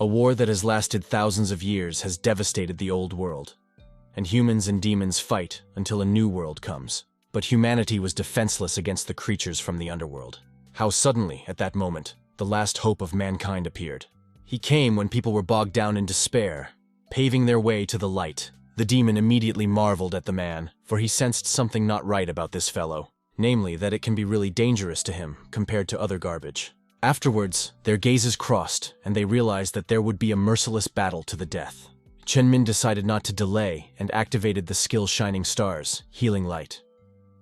A war that has lasted thousands of years has devastated the old world, and humans and demons fight until a new world comes. But humanity was defenseless against the creatures from the underworld. How suddenly, at that moment, the last hope of mankind appeared. He came when people were bogged down in despair, paving their way to the light. The demon immediately marveled at the man, for he sensed something not right about this fellow, namely that it can be really dangerous to him compared to other garbage. Afterwards, their gazes crossed, and they realized that there would be a merciless battle to the death. Chenmin decided not to delay and activated the skill Shining Stars, Healing Light.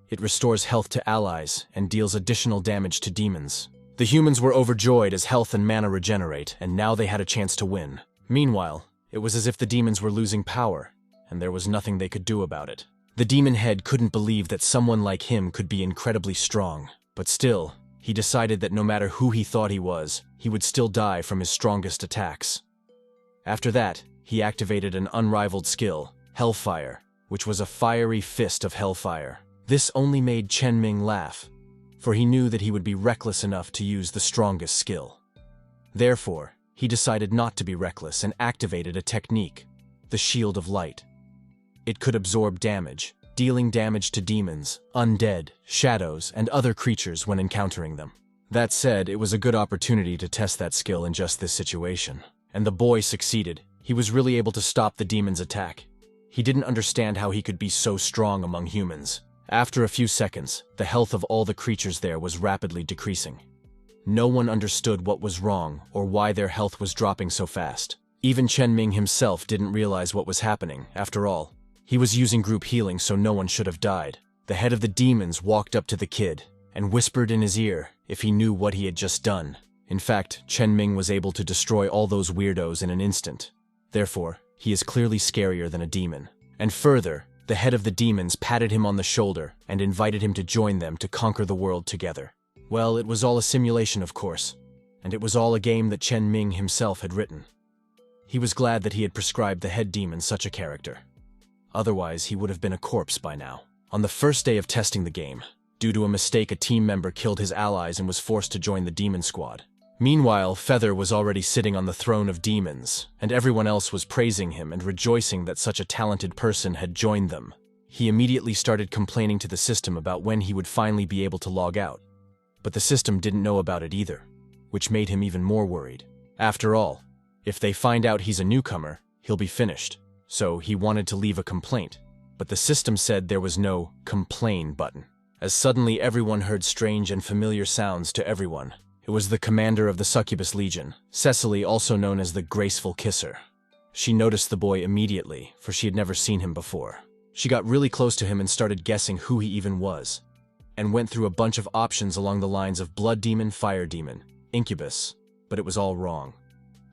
It restores health to allies and deals additional damage to demons. The humans were overjoyed as health and mana regenerate, and now they had a chance to win. Meanwhile, it was as if the demons were losing power, and there was nothing they could do about it. The demon head couldn't believe that someone like him could be incredibly strong, but still, he decided that no matter who he thought he was, he would still die from his strongest attacks. After that, he activated an unrivaled skill, Hellfire, which was a fiery fist of hellfire. This only made Chen Ming laugh, for he knew that he would be reckless enough to use the strongest skill. Therefore, he decided not to be reckless and activated a technique, the Shield of Light. It could absorb damage, dealing damage to demons, undead, shadows, and other creatures when encountering them. That said, it was a good opportunity to test that skill in just this situation. And the boy succeeded. He was really able to stop the demon's attack. He didn't understand how he could be so strong among humans. After a few seconds, the health of all the creatures there was rapidly decreasing. No one understood what was wrong or why their health was dropping so fast. Even Chen Ming himself didn't realize what was happening. After all, he was using group healing, so no one should have died. The head of the demons walked up to the kid and whispered in his ear if he knew what he had just done. In fact, Chen Ming was able to destroy all those weirdos in an instant. Therefore, he is clearly scarier than a demon. And further, the head of the demons patted him on the shoulder and invited him to join them to conquer the world together. Well, it was all a simulation, of course, and it was all a game that Chen Ming himself had written. He was glad that he had prescribed the head demon such a character. Otherwise, he would have been a corpse by now. On the first day of testing the game, due to a mistake, a team member killed his allies and was forced to join the demon squad. Meanwhile, Feather was already sitting on the throne of demons, and everyone else was praising him and rejoicing that such a talented person had joined them. He immediately started complaining to the system about when he would finally be able to log out. But the system didn't know about it either, which made him even more worried. After all, if they find out he's a newcomer, he'll be finished. So he wanted to leave a complaint, but the system said there was no complain button. As suddenly everyone heard strange and familiar sounds to everyone. It was the commander of the Succubus Legion, Cecily, also known as the Graceful Kisser. She noticed the boy immediately, for she had never seen him before. She got really close to him and started guessing who he even was, and went through a bunch of options along the lines of Blood Demon, Fire Demon, Incubus, but it was all wrong.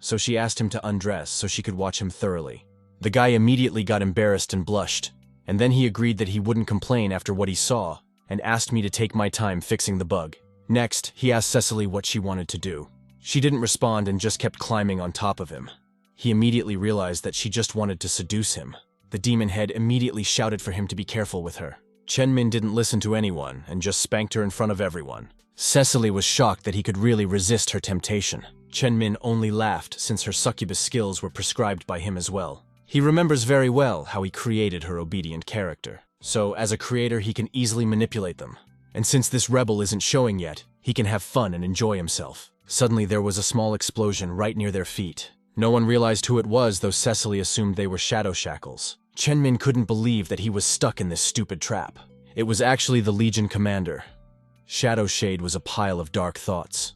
So she asked him to undress so she could watch him thoroughly. The guy immediately got embarrassed and blushed, and then he agreed that he wouldn't complain after what he saw, and asked me to take my time fixing the bug. Next, he asked Cecily what she wanted to do. She didn't respond and just kept climbing on top of him. He immediately realized that she just wanted to seduce him. The demon head immediately shouted for him to be careful with her. Chen Min didn't listen to anyone and just spanked her in front of everyone. Cecily was shocked that he could really resist her temptation. Chen Min only laughed since her succubus skills were prescribed by him as well. He remembers very well how he created her obedient character. So, as a creator, he can easily manipulate them. And since this rebel isn't showing yet, he can have fun and enjoy himself. Suddenly there was a small explosion right near their feet. No one realized who it was, though Cecily assumed they were shadow shackles. Chen Min couldn't believe that he was stuck in this stupid trap. It was actually the Legion commander. Shadow Shade was a pile of dark thoughts.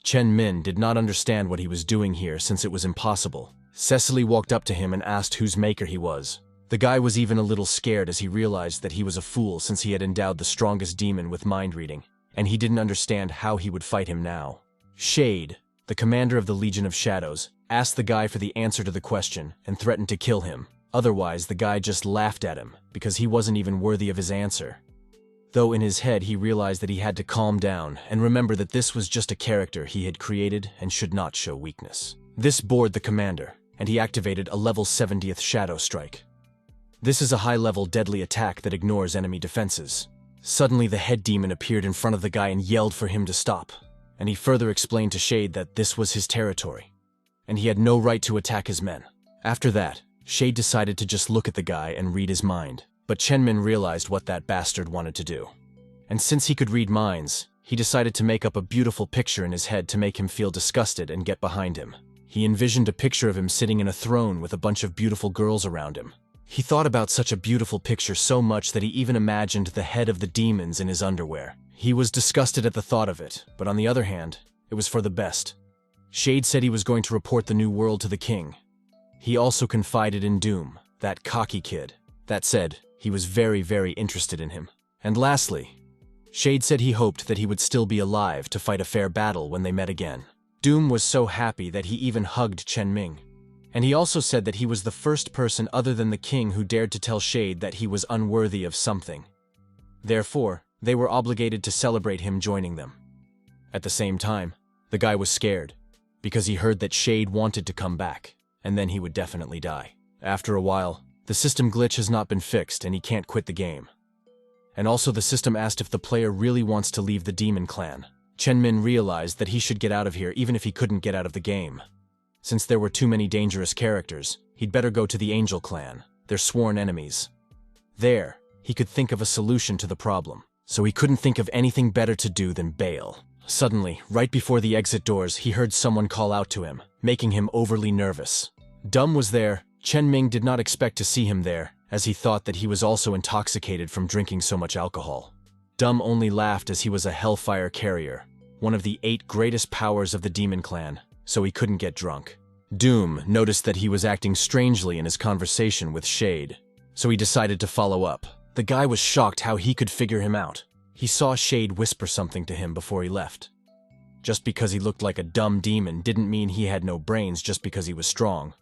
Chen Min did not understand what he was doing here since it was impossible. Cecily walked up to him and asked whose maker he was. The guy was even a little scared as he realized that he was a fool since he had endowed the strongest demon with mind reading, and he didn't understand how he would fight him now. Shade, the commander of the Legion of Shadows, asked the guy for the answer to the question and threatened to kill him. Otherwise, the guy just laughed at him because he wasn't even worthy of his answer. Though in his head he realized that he had to calm down and remember that this was just a character he had created and should not show weakness. This bored the commander, and he activated a level 70th Shadow Strike. This is a high-level deadly attack that ignores enemy defenses. Suddenly the head demon appeared in front of the guy and yelled for him to stop, and he further explained to Shade that this was his territory, and he had no right to attack his men. After that, Shade decided to just look at the guy and read his mind. But Chenmin realized what that bastard wanted to do. And since he could read minds, he decided to make up a beautiful picture in his head to make him feel disgusted and get behind him. He envisioned a picture of him sitting in a throne with a bunch of beautiful girls around him. He thought about such a beautiful picture so much that he even imagined the head of the demons in his underwear. He was disgusted at the thought of it, but on the other hand, it was for the best. Shade said he was going to report the new world to the king. He also confided in Doom, that cocky kid. That said, he was very, very interested in him. And lastly, Shade said he hoped that he would still be alive to fight a fair battle when they met again. Doom was so happy that he even hugged Chen Ming. And he also said that he was the first person other than the king who dared to tell Shade that he was unworthy of something. Therefore, they were obligated to celebrate him joining them. At the same time, the guy was scared, because he heard that Shade wanted to come back, and then he would definitely die. After a while, the system glitch has not been fixed and he can't quit the game. And also the system asked if the player really wants to leave the demon clan. Chen Min realized that he should get out of here even if he couldn't get out of the game. Since there were too many dangerous characters, he'd better go to the Angel clan, their sworn enemies. There, he could think of a solution to the problem, so he couldn't think of anything better to do than bail. Suddenly, right before the exit doors, he heard someone call out to him, making him overly nervous. Dum was there. Chen Ming did not expect to see him there, as he thought that he was also intoxicated from drinking so much alcohol. Dum only laughed as he was a Hellfire carrier, one of the 8 greatest powers of the demon clan, so he couldn't get drunk. Doom noticed that he was acting strangely in his conversation with Shade, so he decided to follow up. The guy was shocked how he could figure him out. He saw Shade whisper something to him before he left. Just because he looked like a dumb demon didn't mean he had no brains just because he was strong.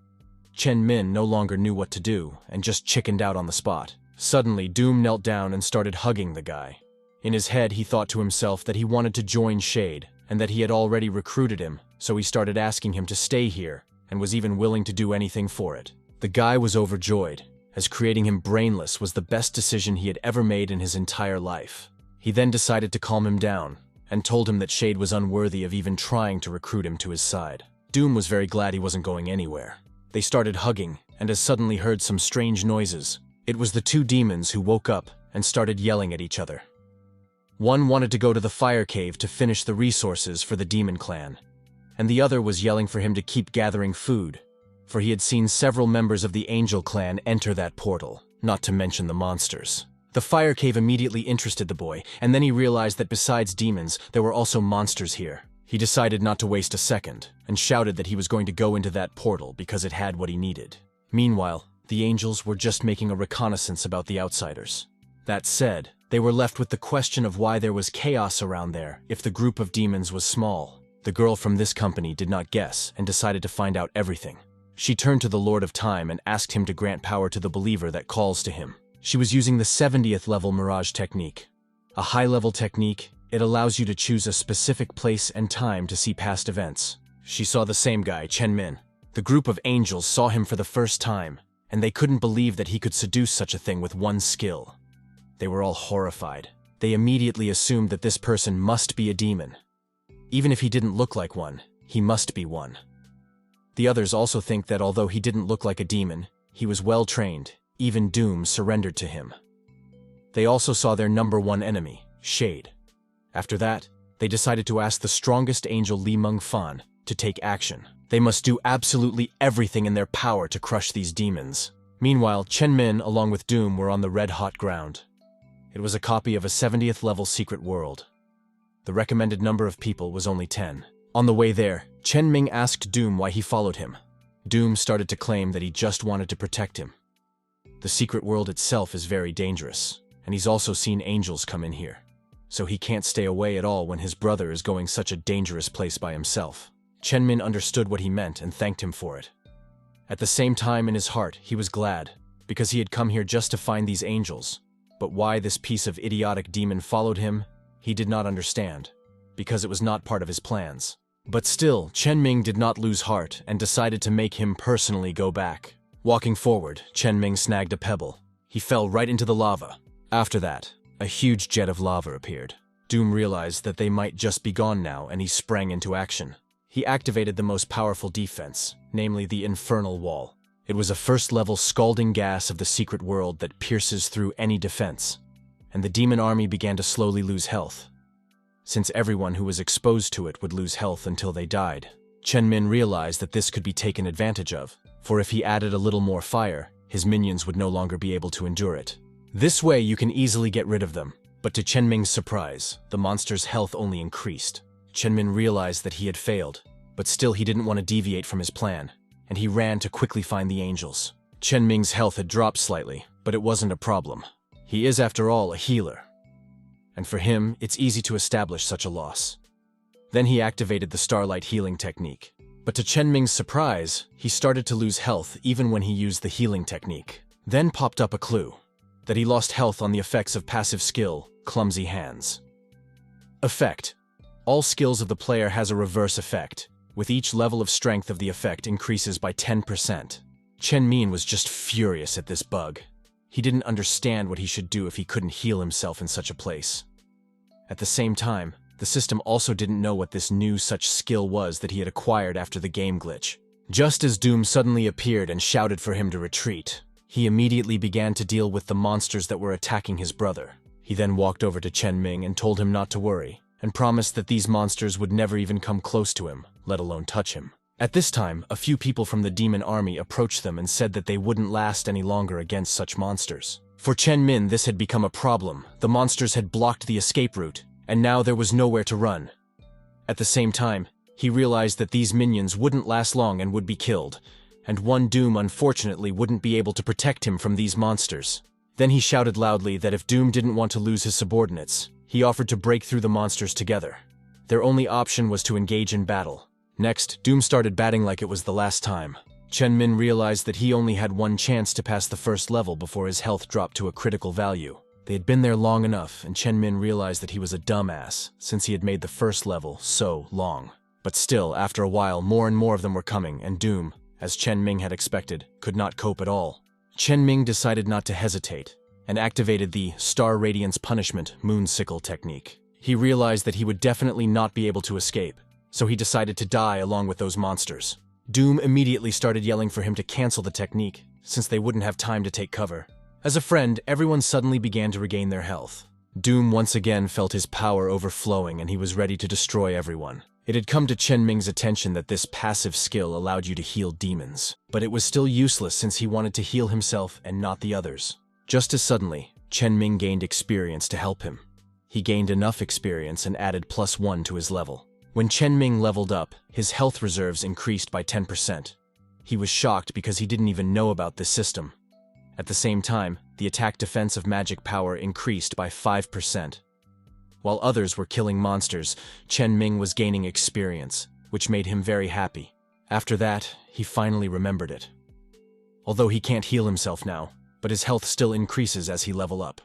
Chen Min no longer knew what to do and just chickened out on the spot. Suddenly, Doom knelt down and started hugging the guy. In his head, he thought to himself that he wanted to join Shade and that he had already recruited him, so he started asking him to stay here and was even willing to do anything for it. The guy was overjoyed, as creating him brainless was the best decision he had ever made in his entire life. He then decided to calm him down and told him that Shade was unworthy of even trying to recruit him to his side. Doom was very glad he wasn't going anywhere. They started hugging, and suddenly heard some strange noises. It was the 2 demons who woke up and started yelling at each other. One wanted to go to the fire cave to finish the resources for the demon clan, and the other was yelling for him to keep gathering food, for he had seen several members of the Angel clan enter that portal, not to mention the monsters. The fire cave immediately interested the boy, and then he realized that besides demons, there were also monsters here. He decided not to waste a second, and shouted that he was going to go into that portal because it had what he needed. Meanwhile, the angels were just making a reconnaissance about the outsiders. That said, they were left with the question of why there was chaos around there if the group of demons was small. The girl from this company did not guess and decided to find out everything. She turned to the Lord of Time and asked him to grant power to the believer that calls to him. She was using the 70th level Mirage technique. A high-level technique, it allows you to choose a specific place and time to see past events. She saw the same guy, Chen Min. The group of angels saw him for the first time, and they couldn't believe that he could seduce such a thing with one skill. They were all horrified. They immediately assumed that this person must be a demon. Even if he didn't look like one, he must be one. The others also think that although he didn't look like a demon, he was well trained. Even Doom surrendered to him. They also saw their number 1 enemy, Shade. After that, they decided to ask the strongest angel Li Meng Fan to take action. They must do absolutely everything in their power to crush these demons. Meanwhile, Chen Min along with Doom were on the red-hot ground. It was a copy of a 70th level secret world. The recommended number of people was only 10. On the way there, Chen Ming asked Doom why he followed him. Doom started to claim that he just wanted to protect him. The secret world itself is very dangerous, and he's also seen angels come in here, so he can't stay away at all when his brother is going such a dangerous place by himself. Chen Min understood what he meant and thanked him for it. At the same time, in his heart, he was glad, because he had come here just to find these angels. But why this piece of idiotic demon followed him, he did not understand, because it was not part of his plans. But still, Chen Ming did not lose heart and decided to make him personally go back. Walking forward, Chen Ming snagged a pebble. He fell right into the lava. After that, a huge jet of lava appeared. Doom realized that they might just be gone now, and he sprang into action. He activated the most powerful defense, namely the Infernal Wall. It was a first-level scalding gas of the secret world that pierces through any defense, and the demon army began to slowly lose health. Since everyone who was exposed to it would lose health until they died, Chen Min realized that this could be taken advantage of, for if he added a little more fire, his minions would no longer be able to endure it. This way you can easily get rid of them, but to Chen Ming's surprise, the monster's health only increased. Chen Min realized that he had failed, but still he didn't want to deviate from his plan, and he ran to quickly find the angels. Chen Ming's health had dropped slightly, but it wasn't a problem. He is, after all, a healer, and for him, it's easy to establish such a loss. Then he activated the Starlight healing technique. But to Chen Ming's surprise, he started to lose health even when he used the healing technique. Then popped up a clue that he lost health on the effects of passive skill, Clumsy Hands. Effect. All skills of the player has a reverse effect. With each level of strength of the effect increases by 10%. Chen Min was just furious at this bug. He didn't understand what he should do if he couldn't heal himself in such a place. At the same time, the system also didn't know what this new such skill was that he had acquired after the game glitch. Just as Doom suddenly appeared and shouted for him to retreat, he immediately began to deal with the monsters that were attacking his brother. He then walked over to Chen Ming and told him not to worry, and promised that these monsters would never even come close to him, let alone touch him. At this time, a few people from the demon army approached them and said that they wouldn't last any longer against such monsters. For Chen Min, this had become a problem. The monsters had blocked the escape route, and now there was nowhere to run. At the same time, he realized that these minions wouldn't last long and would be killed, and one Doom unfortunately wouldn't be able to protect him from these monsters. Then he shouted loudly that if Doom didn't want to lose his subordinates, he offered to break through the monsters together. Their only option was to engage in battle. Next, Doom started batting like it was the last time. Chen Min realized that he only had one chance to pass the first level before his health dropped to a critical value. They had been there long enough, and Chen Min realized that he was a dumbass, since he had made the first level so long. But still, after a while, more and more of them were coming, and Doom, as Chen Ming had expected, could not cope at all. Chen Ming decided not to hesitate, and activated the Star Radiance Punishment Moonsickle technique. He realized that he would definitely not be able to escape, so he decided to die along with those monsters. Doom immediately started yelling for him to cancel the technique, since they wouldn't have time to take cover. As a friend, everyone suddenly began to regain their health. Doom once again felt his power overflowing and he was ready to destroy everyone. It had come to Chen Ming's attention that this passive skill allowed you to heal demons, but it was still useless since he wanted to heal himself and not the others. Just as suddenly, Chen Ming gained experience to help him. He gained enough experience and added +1 to his level. When Chen Ming leveled up, his health reserves increased by 10%. He was shocked because he didn't even know about this system. At the same time, the attack defense of magic power increased by 5%. While others were killing monsters, Chen Ming was gaining experience, which made him very happy. After that, he finally remembered it. Although he can't heal himself now, but his health still increases as he level up.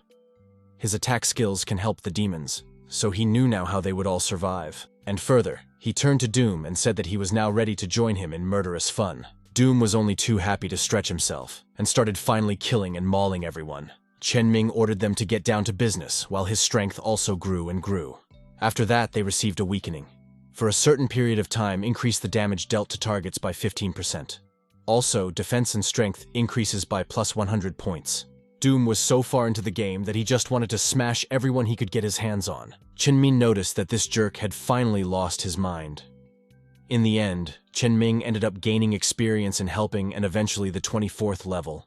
His attack skills can help the demons, so he knew now how they would all survive. And further, he turned to Doom and said that he was now ready to join him in murderous fun. Doom was only too happy to stretch himself, and started finally killing and mauling everyone. Chen Ming ordered them to get down to business, while his strength also grew and grew. After that, they received a weakening. For a certain period of time, increase the damage dealt to targets by 15%. Also, defense and strength increases by +100 points. Doom was so far into the game that he just wanted to smash everyone he could get his hands on. Chen Min noticed that this jerk had finally lost his mind. In the end, Chen Ming ended up gaining experience in helping and eventually the 24th level.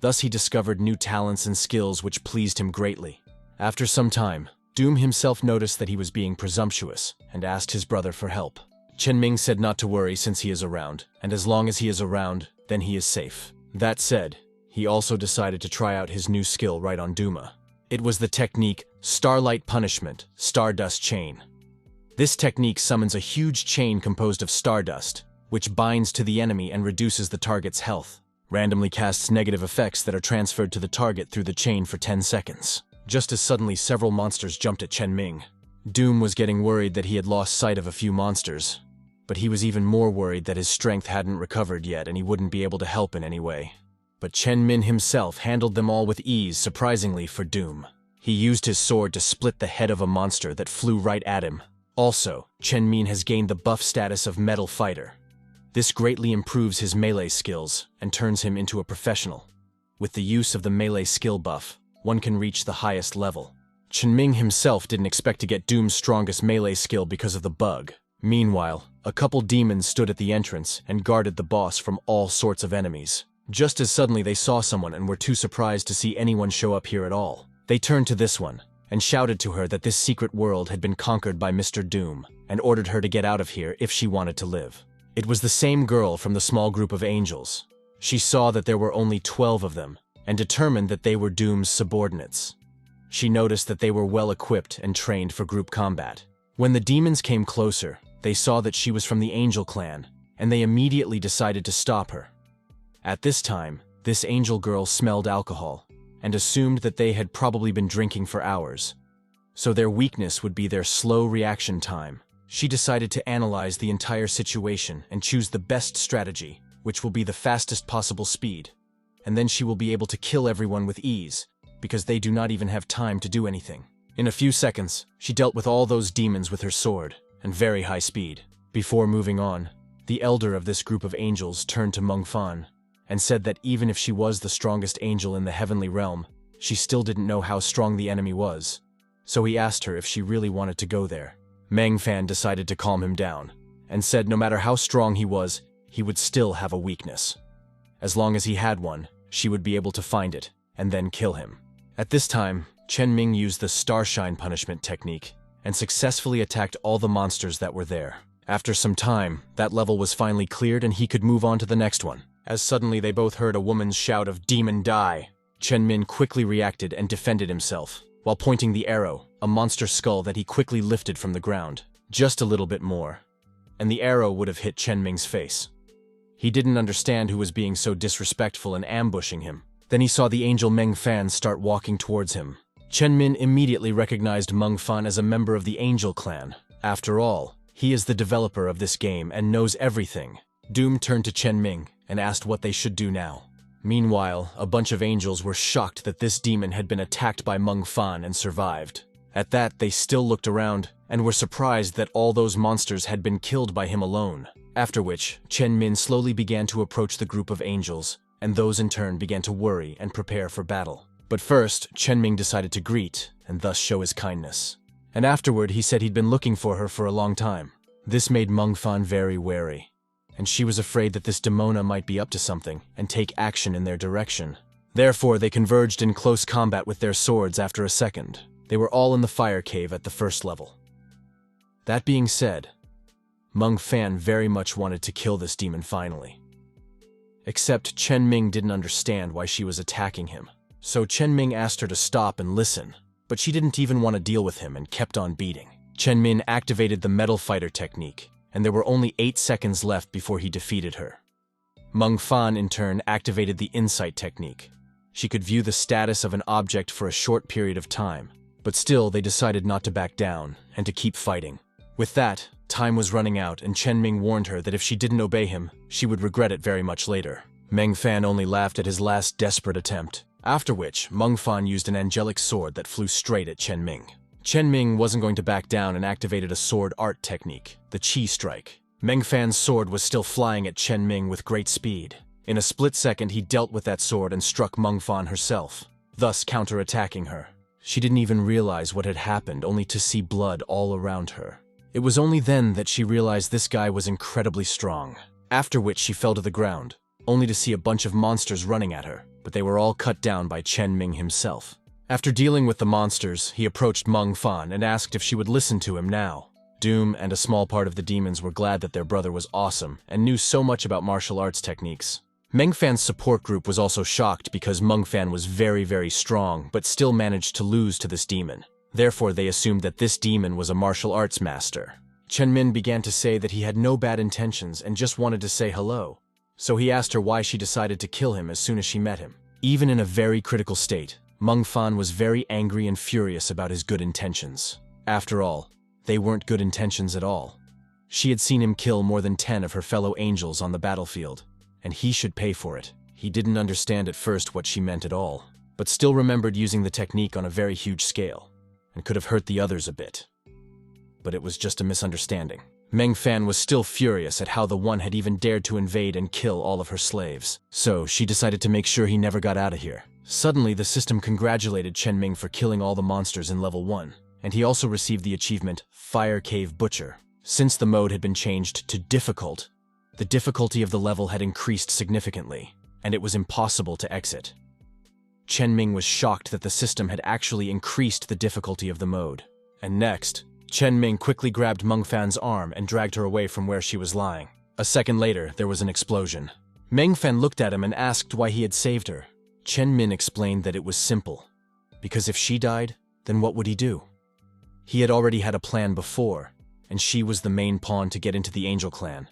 Thus he discovered new talents and skills which pleased him greatly. After some time, Doom himself noticed that he was being presumptuous and asked his brother for help. Chen Ming said not to worry since he is around, and as long as he is around, then he is safe. That said, he also decided to try out his new skill right on Duma. It was the technique Starlight Punishment, Stardust Chain. This technique summons a huge chain composed of stardust, which binds to the enemy and reduces the target's health. Randomly casts negative effects that are transferred to the target through the chain for 10 seconds. Just as suddenly several monsters jumped at Chen Ming. Doom was getting worried that he had lost sight of a few monsters, but he was even more worried that his strength hadn't recovered yet and he wouldn't be able to help in any way. But Chen Min himself handled them all with ease, surprisingly for Doom. He used his sword to split the head of a monster that flew right at him. Also, Chen Min has gained the buff status of Metal Fighter. This greatly improves his melee skills and turns him into a professional. With the use of the melee skill buff, one can reach the highest level. Chen-Ming himself didn't expect to get Doom's strongest melee skill because of the bug. Meanwhile, a couple demons stood at the entrance and guarded the boss from all sorts of enemies. Just as suddenly they saw someone and were too surprised to see anyone show up here at all. They turned to this one and shouted to her that this secret world had been conquered by Mr. Doom and ordered her to get out of here if she wanted to live. It was the same girl from the small group of angels. She saw that there were only 12 of them and determined that they were Doom's subordinates. She noticed that they were well equipped and trained for group combat. When the demons came closer, they saw that she was from the Angel clan, and they immediately decided to stop her. At this time, this angel girl smelled alcohol and assumed that they had probably been drinking for hours. So their weakness would be their slow reaction time. She decided to analyze the entire situation and choose the best strategy, which will be the fastest possible speed. And then she will be able to kill everyone with ease, because they do not even have time to do anything. In a few seconds, she dealt with all those demons with her sword, and very high speed. Before moving on, the elder of this group of angels turned to Meng Fan and said that even if she was the strongest angel in the heavenly realm, she still didn't know how strong the enemy was. So he asked her if she really wanted to go there. Meng Fan decided to calm him down, and said no matter how strong he was, he would still have a weakness. As long as he had one, she would be able to find it, and then kill him. At this time, Chen-Ming used the Starshine punishment technique, and successfully attacked all the monsters that were there. After some time, that level was finally cleared and he could move on to the next one. As suddenly they both heard a woman's shout of "Demon die!" Chen-Min quickly reacted and defended himself, while pointing the arrow, a monster skull that he quickly lifted from the ground. Just a little bit more, and the arrow would have hit Chen-Ming's face. He didn't understand who was being so disrespectful and ambushing him. Then he saw the angel Meng Fan start walking towards him. Chen-Min immediately recognized Meng Fan as a member of the Angel clan. After all, he is the developer of this game and knows everything. Doom turned to Chen-Ming and asked what they should do now. Meanwhile, a bunch of angels were shocked that this demon had been attacked by Meng Fan and survived. At that, they still looked around and were surprised that all those monsters had been killed by him alone. After which, Chen-Min slowly began to approach the group of angels, and those in turn began to worry and prepare for battle. But first, Chen-Ming decided to greet, and thus show his kindness. And afterward, he said he'd been looking for her for a long time. This made Meng Fan very wary, and she was afraid that this demona might be up to something and take action in their direction. Therefore, they converged in close combat with their swords after a second. They were all in the fire cave at the first level. That being said, Meng Fan very much wanted to kill this demon finally. Except Chen-Ming didn't understand why she was attacking him. So Chen-Ming asked her to stop and listen, but she didn't even want to deal with him and kept on beating. Chen-Min activated the Metal Fighter technique, and there were only 8 seconds left before he defeated her. Meng Fan, in turn, activated the Insight technique. She could view the status of an object for a short period of time, but still they decided not to back down and to keep fighting. With that, time was running out and Chen-Ming warned her that if she didn't obey him, she would regret it very much later. Meng Fan only laughed at his last desperate attempt. After which, Meng Fan used an angelic sword that flew straight at Chen-Ming. Chen-Ming wasn't going to back down and activated a sword art technique, the Chi Strike. Meng Fan's sword was still flying at Chen-Ming with great speed. In a split second, he dealt with that sword and struck Meng Fan herself, thus counter-attacking her. She didn't even realize what had happened, only to see blood all around her. It was only then that she realized this guy was incredibly strong. After which she fell to the ground, only to see a bunch of monsters running at her, but they were all cut down by Chen-Ming himself. After dealing with the monsters, he approached Meng Fan and asked if she would listen to him now. Doom and a small part of the demons were glad that their brother was awesome and knew so much about martial arts techniques. Meng Fan's support group was also shocked because Meng Fan was very strong but still managed to lose to this demon. Therefore, they assumed that this demon was a martial arts master. Chen-Min began to say that he had no bad intentions and just wanted to say hello. So he asked her why she decided to kill him as soon as she met him. Even in a very critical state, Meng Fan was very angry and furious about his good intentions. After all, they weren't good intentions at all. She had seen him kill more than 10 of her fellow angels on the battlefield, and he should pay for it. He didn't understand at first what she meant at all, but still remembered using the technique on a very huge scale, and could have hurt the others a bit. But it was just a misunderstanding. Meng Fan was still furious at how the one had even dared to invade and kill all of her slaves. So she decided to make sure he never got out of here. Suddenly, the system congratulated Chen Ming for killing all the monsters in level 1, and he also received the achievement Fire Cave Butcher. Since the mode had been changed to difficult, the difficulty of the level had increased significantly, and it was impossible to exit. Chen Ming was shocked that the system had actually increased the difficulty of the mode. And next, Chen Ming quickly grabbed Meng Fan's arm and dragged her away from where she was lying. A second later, there was an explosion. Meng Fan looked at him and asked why he had saved her. Chen Min explained that it was simple, because if she died, then what would he do? He had already had a plan before, and she was the main pawn to get into the Angel Clan,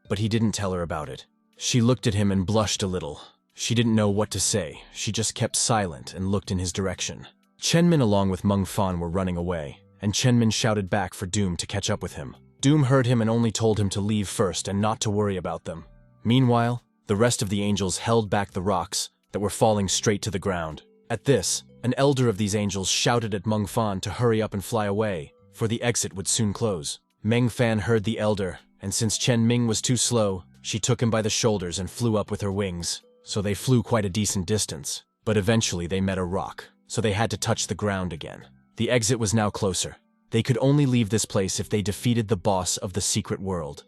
but he didn't tell her about it. She looked at him and blushed a little. She didn't know what to say. She just kept silent and looked in his direction. Chen Min along with Meng Fan were running away, and Chen Min shouted back for Doom to catch up with him. Doom heard him and only told him to leave first and not to worry about them. Meanwhile, the rest of the angels held back the rocks that were falling straight to the ground. At this, an elder of these angels shouted at Meng Fan to hurry up and fly away, for the exit would soon close. Meng Fan heard the elder, and since Chen Ming was too slow, she took him by the shoulders and flew up with her wings. So they flew quite a decent distance, but eventually they met a rock, so they had to touch the ground again. The exit was now closer. They could only leave this place if they defeated the boss of the secret world.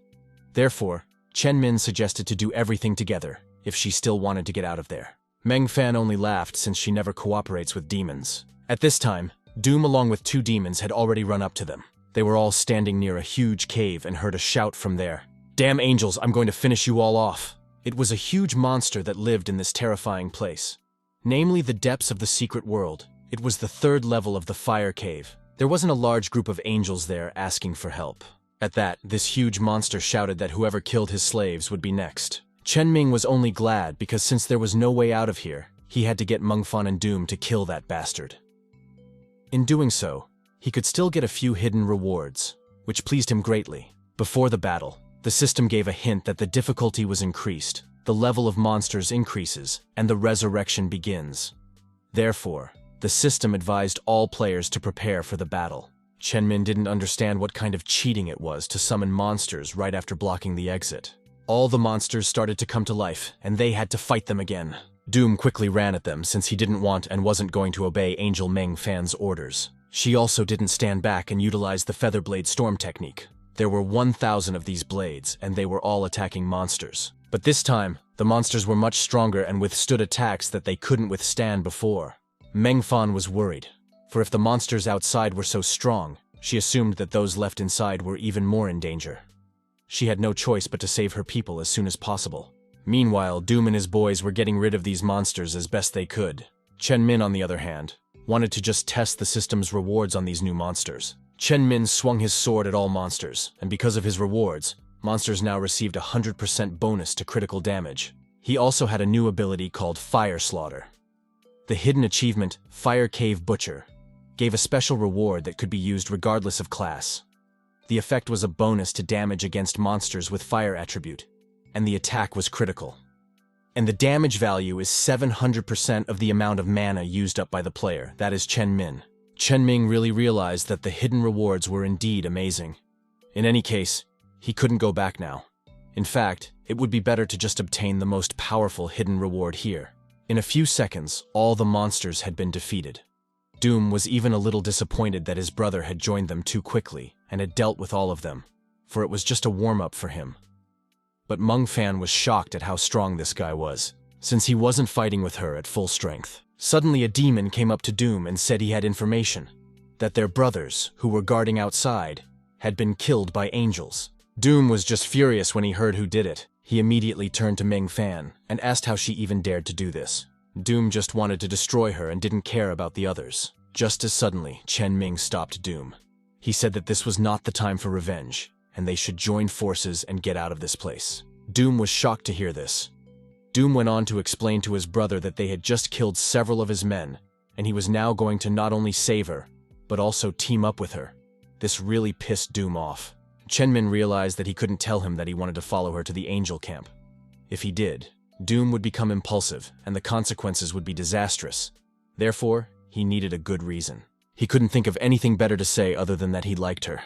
Therefore, Chen Min suggested to do everything together, if she still wanted to get out of there. Meng Fan only laughed since she never cooperates with demons. At this time, Doom along with 2 demons had already run up to them. They were all standing near a huge cave and heard a shout from there. "Damn angels, I'm going to finish you all off." It was a huge monster that lived in this terrifying place. Namely the depths of the secret world. It was the 3rd level of the fire cave. There wasn't a large group of angels there asking for help. At that, this huge monster shouted that whoever killed his slaves would be next. Chen Ming was only glad because since there was no way out of here, he had to get Meng Fan and Doom to kill that bastard. In doing so, he could still get a few hidden rewards, which pleased him greatly. Before the battle, the system gave a hint that the difficulty was increased, the level of monsters increases, and the resurrection begins. Therefore, the system advised all players to prepare for the battle. Chen Min didn't understand what kind of cheating it was to summon monsters right after blocking the exit. All the monsters started to come to life, and they had to fight them again. Doom quickly ran at them since he didn't want and wasn't going to obey Angel Meng Fan's orders. She also didn't stand back and utilize the Featherblade Storm technique. There were 1,000 of these blades, and they were all attacking monsters. But this time, the monsters were much stronger and withstood attacks that they couldn't withstand before. Meng Fan was worried, for if the monsters outside were so strong, she assumed that those left inside were even more in danger. She had no choice but to save her people as soon as possible. Meanwhile, Doom and his boys were getting rid of these monsters as best they could. Chen Min, on the other hand, wanted to just test the system's rewards on these new monsters. Chen Min swung his sword at all monsters, and because of his rewards, monsters now received a 100% bonus to critical damage. He also had a new ability called Fire Slaughter. The hidden achievement, Fire Cave Butcher, gave a special reward that could be used regardless of class. The effect was a bonus to damage against monsters with fire attribute, and the attack was critical. And the damage value is 700% of the amount of mana used up by the player, that is Chen Min. Chen Ming really realized that the hidden rewards were indeed amazing. In any case, he couldn't go back now. In fact, it would be better to just obtain the most powerful hidden reward here. In a few seconds, all the monsters had been defeated. Doom was even a little disappointed that his brother had joined them too quickly and had dealt with all of them, for it was just a warm-up for him. But Meng Fan was shocked at how strong this guy was, since he wasn't fighting with her at full strength. Suddenly a demon came up to Doom and said he had information, that their brothers, who were guarding outside, had been killed by angels. Doom was just furious when he heard who did it. He immediately turned to Meng Fan and asked how she even dared to do this. Doom just wanted to destroy her and didn't care about the others. Just as suddenly, Chen Ming stopped Doom. He said that this was not the time for revenge, and they should join forces and get out of this place. Doom was shocked to hear this. Doom went on to explain to his brother that they had just killed several of his men, and he was now going to not only save her, but also team up with her. This really pissed Doom off. Chen Min realized that he couldn't tell him that he wanted to follow her to the angel camp. If he did, Doom would become impulsive, and the consequences would be disastrous. Therefore, he needed a good reason. He couldn't think of anything better to say other than that he liked her.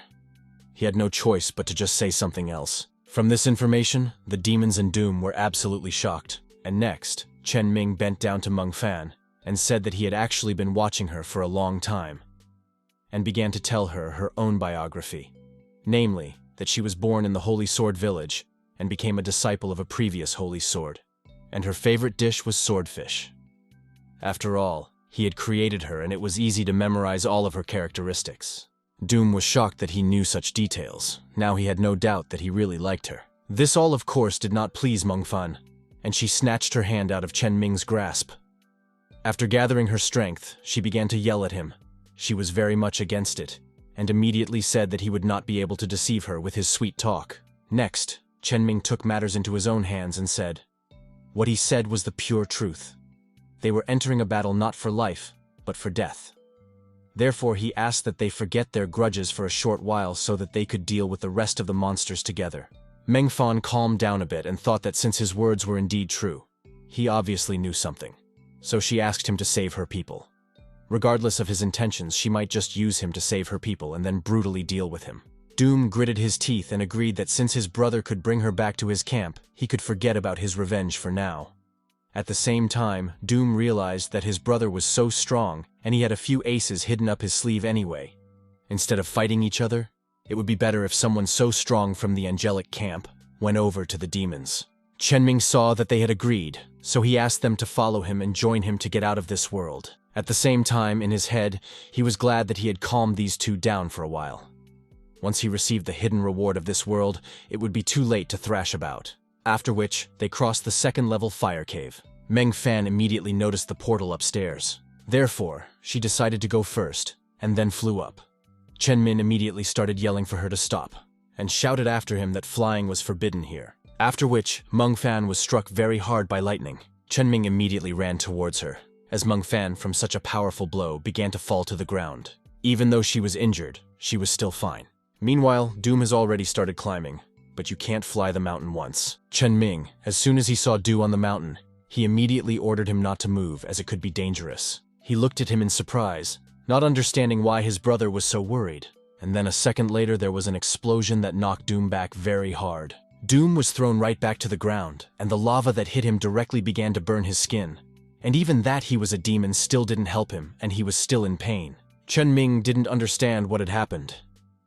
he had no choice but to just say something else. From this information, the demons and Doom were absolutely shocked. And next, Chen Ming bent down to Meng Fan and said that he had actually been watching her for a long time, and began to tell her her own biography. Namely, that she was born in the Holy Sword Village and became a disciple of a previous Holy Sword, and her favorite dish was swordfish. After all, he had created her and it was easy to memorize all of her characteristics. Doom was shocked that he knew such details. Now he had no doubt that he really liked her. This all of course did not please Meng Fan, and she snatched her hand out of Chen Ming's grasp. After gathering her strength, she began to yell at him. She was very much against it, and immediately said that he would not be able to deceive her with his sweet talk. Next, Chen Ming took matters into his own hands and said, what he said was the pure truth. They were entering a battle not for life, but for death. Therefore, he asked that they forget their grudges for a short while so that they could deal with the rest of the monsters together. Meng Fan calmed down a bit and thought that since his words were indeed true, he obviously knew something. So she asked him to save her people. Regardless of his intentions, she might just use him to save her people and then brutally deal with him. Doom gritted his teeth and agreed that since his brother could bring her back to his camp, he could forget about his revenge for now. At the same time, Doom realized that his brother was so strong and he had a few aces hidden up his sleeve anyway. Instead of fighting each other, it would be better if someone so strong from the angelic camp went over to the demons. Chen Ming saw that they had agreed, so he asked them to follow him and join him to get out of this world. At the same time, in his head, he was glad that he had calmed these two down for a while. Once he received the hidden reward of this world, it would be too late to thrash about. After which, they crossed the second-level fire cave. Meng Fan immediately noticed the portal upstairs. Therefore, she decided to go first, and then flew up. Chen Min immediately started yelling for her to stop, and shouted after him that flying was forbidden here. After which, Meng Fan was struck very hard by lightning. Chen Ming immediately ran towards her, as Meng Fan, from such a powerful blow, began to fall to the ground. Even though she was injured, she was still fine. Meanwhile, Doom has already started climbing, but you can't fly the mountain once. Chen Ming, as soon as he saw Do on the mountain, he immediately ordered him not to move as it could be dangerous. He looked at him in surprise, not understanding why his brother was so worried. And then a second later there was an explosion that knocked Doom back very hard. Doom was thrown right back to the ground, and the lava that hit him directly began to burn his skin. And even that he was a demon still didn't help him, and he was still in pain. Chen Ming didn't understand what had happened.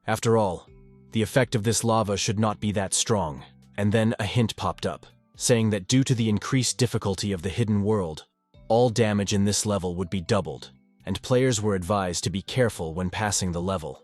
After all, the effect of this lava should not be that strong. And then a hint popped up, saying that due to the increased difficulty of the hidden world, all damage in this level would be doubled, and players were advised to be careful when passing the level.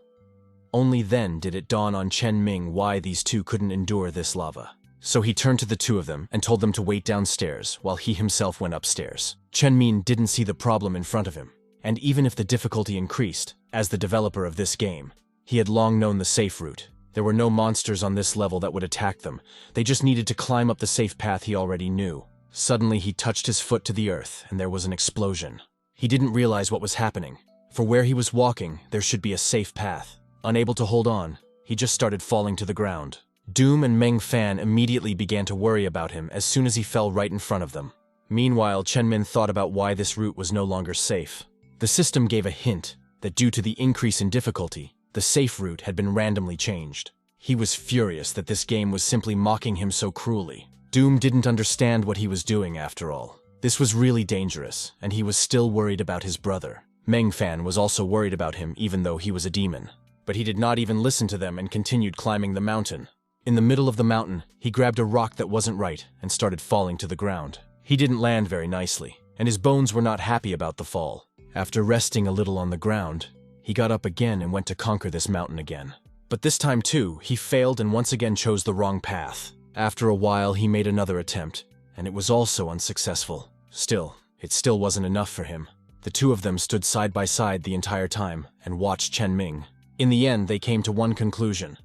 Only then did it dawn on Chen Ming why these two couldn't endure this lava. So he turned to the two of them and told them to wait downstairs while he himself went upstairs. Chen Min didn't see the problem in front of him, and even if the difficulty increased, as the developer of this game, he had long known the safe route. There were no monsters on this level that would attack them. They just needed to climb up the safe path he already knew. Suddenly he touched his foot to the earth and there was an explosion. He didn't realize what was happening. For where he was walking, there should be a safe path. Unable to hold on, he just started falling to the ground. Doom and Meng Fan immediately began to worry about him as soon as he fell right in front of them. Meanwhile, Chen Min thought about why this route was no longer safe. The system gave a hint that due to the increase in difficulty, the safe route had been randomly changed. He was furious that this game was simply mocking him so cruelly. Doom didn't understand what he was doing after all. This was really dangerous, and he was still worried about his brother. Meng Fan was also worried about him even though he was a demon. But he did not even listen to them and continued climbing the mountain. In the middle of the mountain, he grabbed a rock that wasn't right and started falling to the ground. He didn't land very nicely, and his bones were not happy about the fall. After resting a little on the ground, he got up again and went to conquer this mountain again. But this time too, he failed and once again chose the wrong path. After a while, he made another attempt, and it was also unsuccessful. Still, it still wasn't enough for him. The two of them stood side by side the entire time and watched Chen Ming. In the end, they came to one conclusion,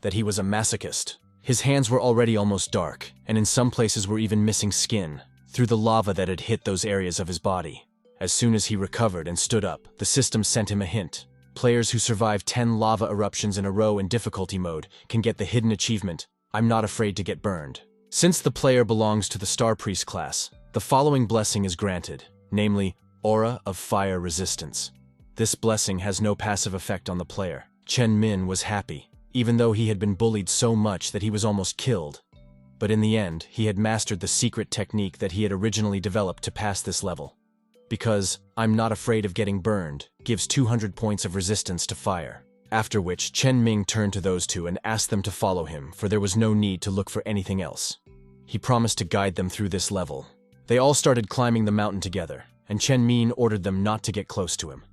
that he was a masochist. His hands were already almost dark, and in some places were even missing skin, through the lava that had hit those areas of his body. As soon as he recovered and stood up, the system sent him a hint. Players who survive 10 lava eruptions in a row in difficulty mode can get the hidden achievement, I'm not afraid to get burned. Since the player belongs to the Star Priest class, the following blessing is granted, namely, Aura of Fire Resistance. This blessing has no passive effect on the player. Chen Min was happy. even though he had been bullied so much that he was almost killed. But in the end, he had mastered the secret technique that he had originally developed to pass this level. Because "I'm not afraid of getting burned" gives 200 points of resistance to fire. After which, Chen Ming turned to those two and asked them to follow him, for there was no need to look for anything else. He promised to guide them through this level. They all started climbing the mountain together, and Chen Ming ordered them not to get close to him.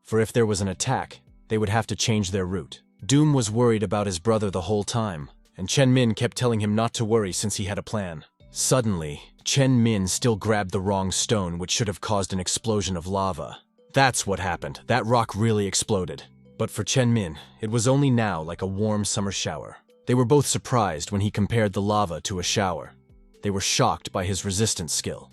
For if there was an attack, they would have to change their route. Doom was worried about his brother the whole time, and Chen Min kept telling him not to worry since he had a plan. Suddenly, Chen Min still grabbed the wrong stone, which should have caused an explosion of lava. That's what happened. That rock really exploded. But for Chen Min, it was only now like a warm summer shower. They were both surprised when he compared the lava to a shower. They were shocked by his resistance skill.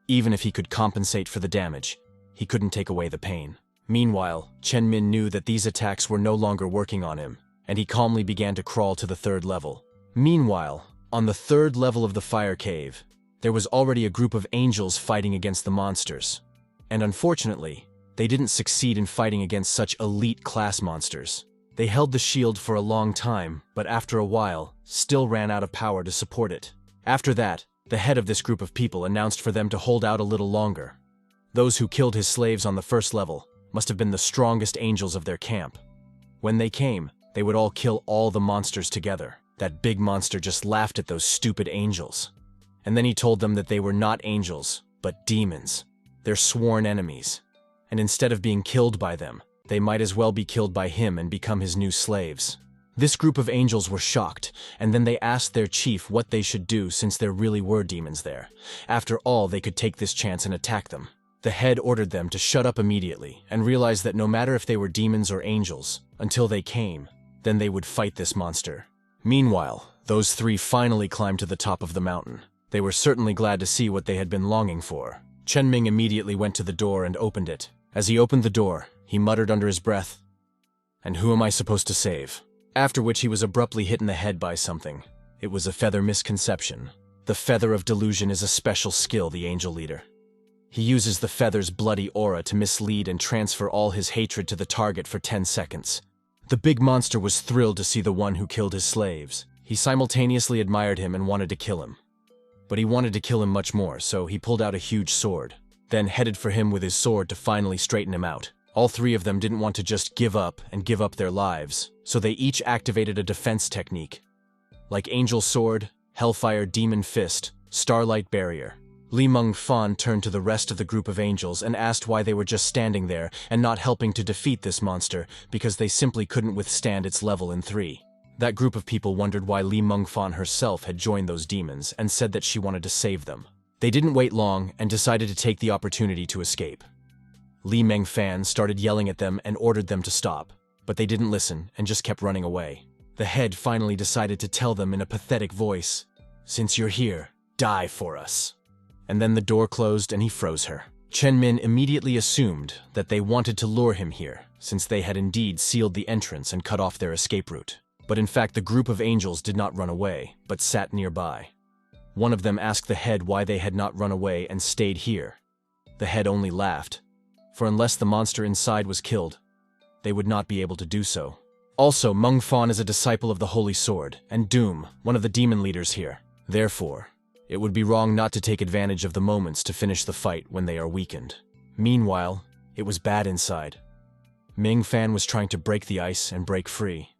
Even if he could compensate for the damage, he couldn't take away the pain. Meanwhile, Chen Min knew that these attacks were no longer working on him, and he calmly began to crawl to the third level. Meanwhile, on the third level of the fire cave, there was already a group of angels fighting against the monsters. And unfortunately, they didn't succeed in fighting against such elite class monsters. They held the shield for a long time, but after a while, still ran out of power to support it. After that, the head of this group of people announced for them to hold out a little longer. Those who killed his slaves on the first level must have been the strongest angels of their camp. When they came, they would all kill all the monsters together. That big monster just laughed at those stupid angels. And then he told them that they were not angels, but demons. Their sworn enemies. And instead of being killed by them, they might as well be killed by him and become his new slaves. This group of angels were shocked, and then they asked their chief what they should do since there really were demons there. After all, they could take this chance and attack them. The head ordered them to shut up immediately and realized that no matter if they were demons or angels, until they came, then they would fight this monster. Meanwhile, those three finally climbed to the top of the mountain. They were certainly glad to see what they had been longing for. Chen Ming immediately went to the door and opened it. As he opened the door, he muttered under his breath, "And who am I supposed to save?" After which he was abruptly hit in the head by something. It was a feather misconception. The feather of delusion is a special skill, the angel leader. He uses the feather's bloody aura to mislead and transfer all his hatred to the target for 10 seconds. The big monster was thrilled to see the one who killed his slaves. He simultaneously admired him and wanted to kill him. But he wanted to kill him much more, so he pulled out a huge sword, then headed for him with his sword to finally straighten him out. All three of them didn't want to just give up their lives, so they each activated a defense technique. Like Angel Sword, Hellfire Demon Fist, Starlight Barrier. Li Mengfan turned to the rest of the group of angels and asked why they were just standing there and not helping to defeat this monster because they simply couldn't withstand its level in 3. That group of people wondered why Li Mengfan herself had joined those demons and said that she wanted to save them. They didn't wait long and decided to take the opportunity to escape. Li Mengfan started yelling at them and ordered them to stop, but they didn't listen and just kept running away. The head finally decided to tell them in a pathetic voice, "Since you're here, die for us." And then the door closed and he froze her. Chen Min immediately assumed that they wanted to lure him here, since they had indeed sealed the entrance and cut off their escape route. But in fact, the group of angels did not run away, but sat nearby. One of them asked the head why they had not run away and stayed here. The head only laughed, for unless the monster inside was killed, they would not be able to do so. Also, Mengfan is a disciple of the Holy Sword, and Doom, one of the demon leaders here. Therefore, it would be wrong not to take advantage of the moments to finish the fight when they are weakened. Meanwhile, it was bad inside. Mengfan was trying to break the ice and break free.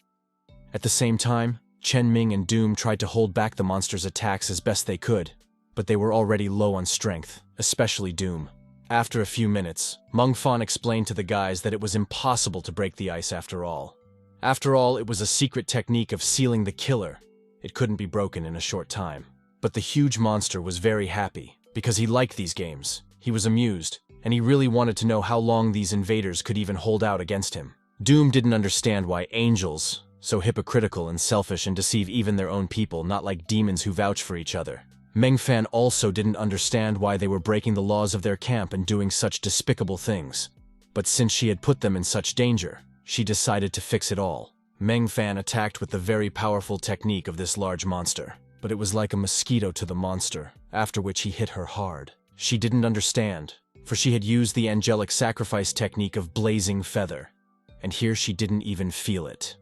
At the same time, Chen Ming and Doom tried to hold back the monster's attacks as best they could, but they were already low on strength, especially Doom. After a few minutes, Mengfan explained to the guys that it was impossible to break the ice after all. After all, it was a secret technique of sealing the killer. It couldn't be broken in a short time. But the huge monster was very happy, because he liked these games. He was amused, and he really wanted to know how long these invaders could even hold out against him. Doom didn't understand why angels, so hypocritical and selfish and deceive even their own people, not like demons who vouch for each other. Mengfan also didn't understand why they were breaking the laws of their camp and doing such despicable things. But since she had put them in such danger, she decided to fix it all. Mengfan attacked with the very powerful technique of this large monster. But it was like a mosquito to the monster, after which he hit her hard. She didn't understand, for she had used the angelic sacrifice technique of blazing feather, and here she didn't even feel it.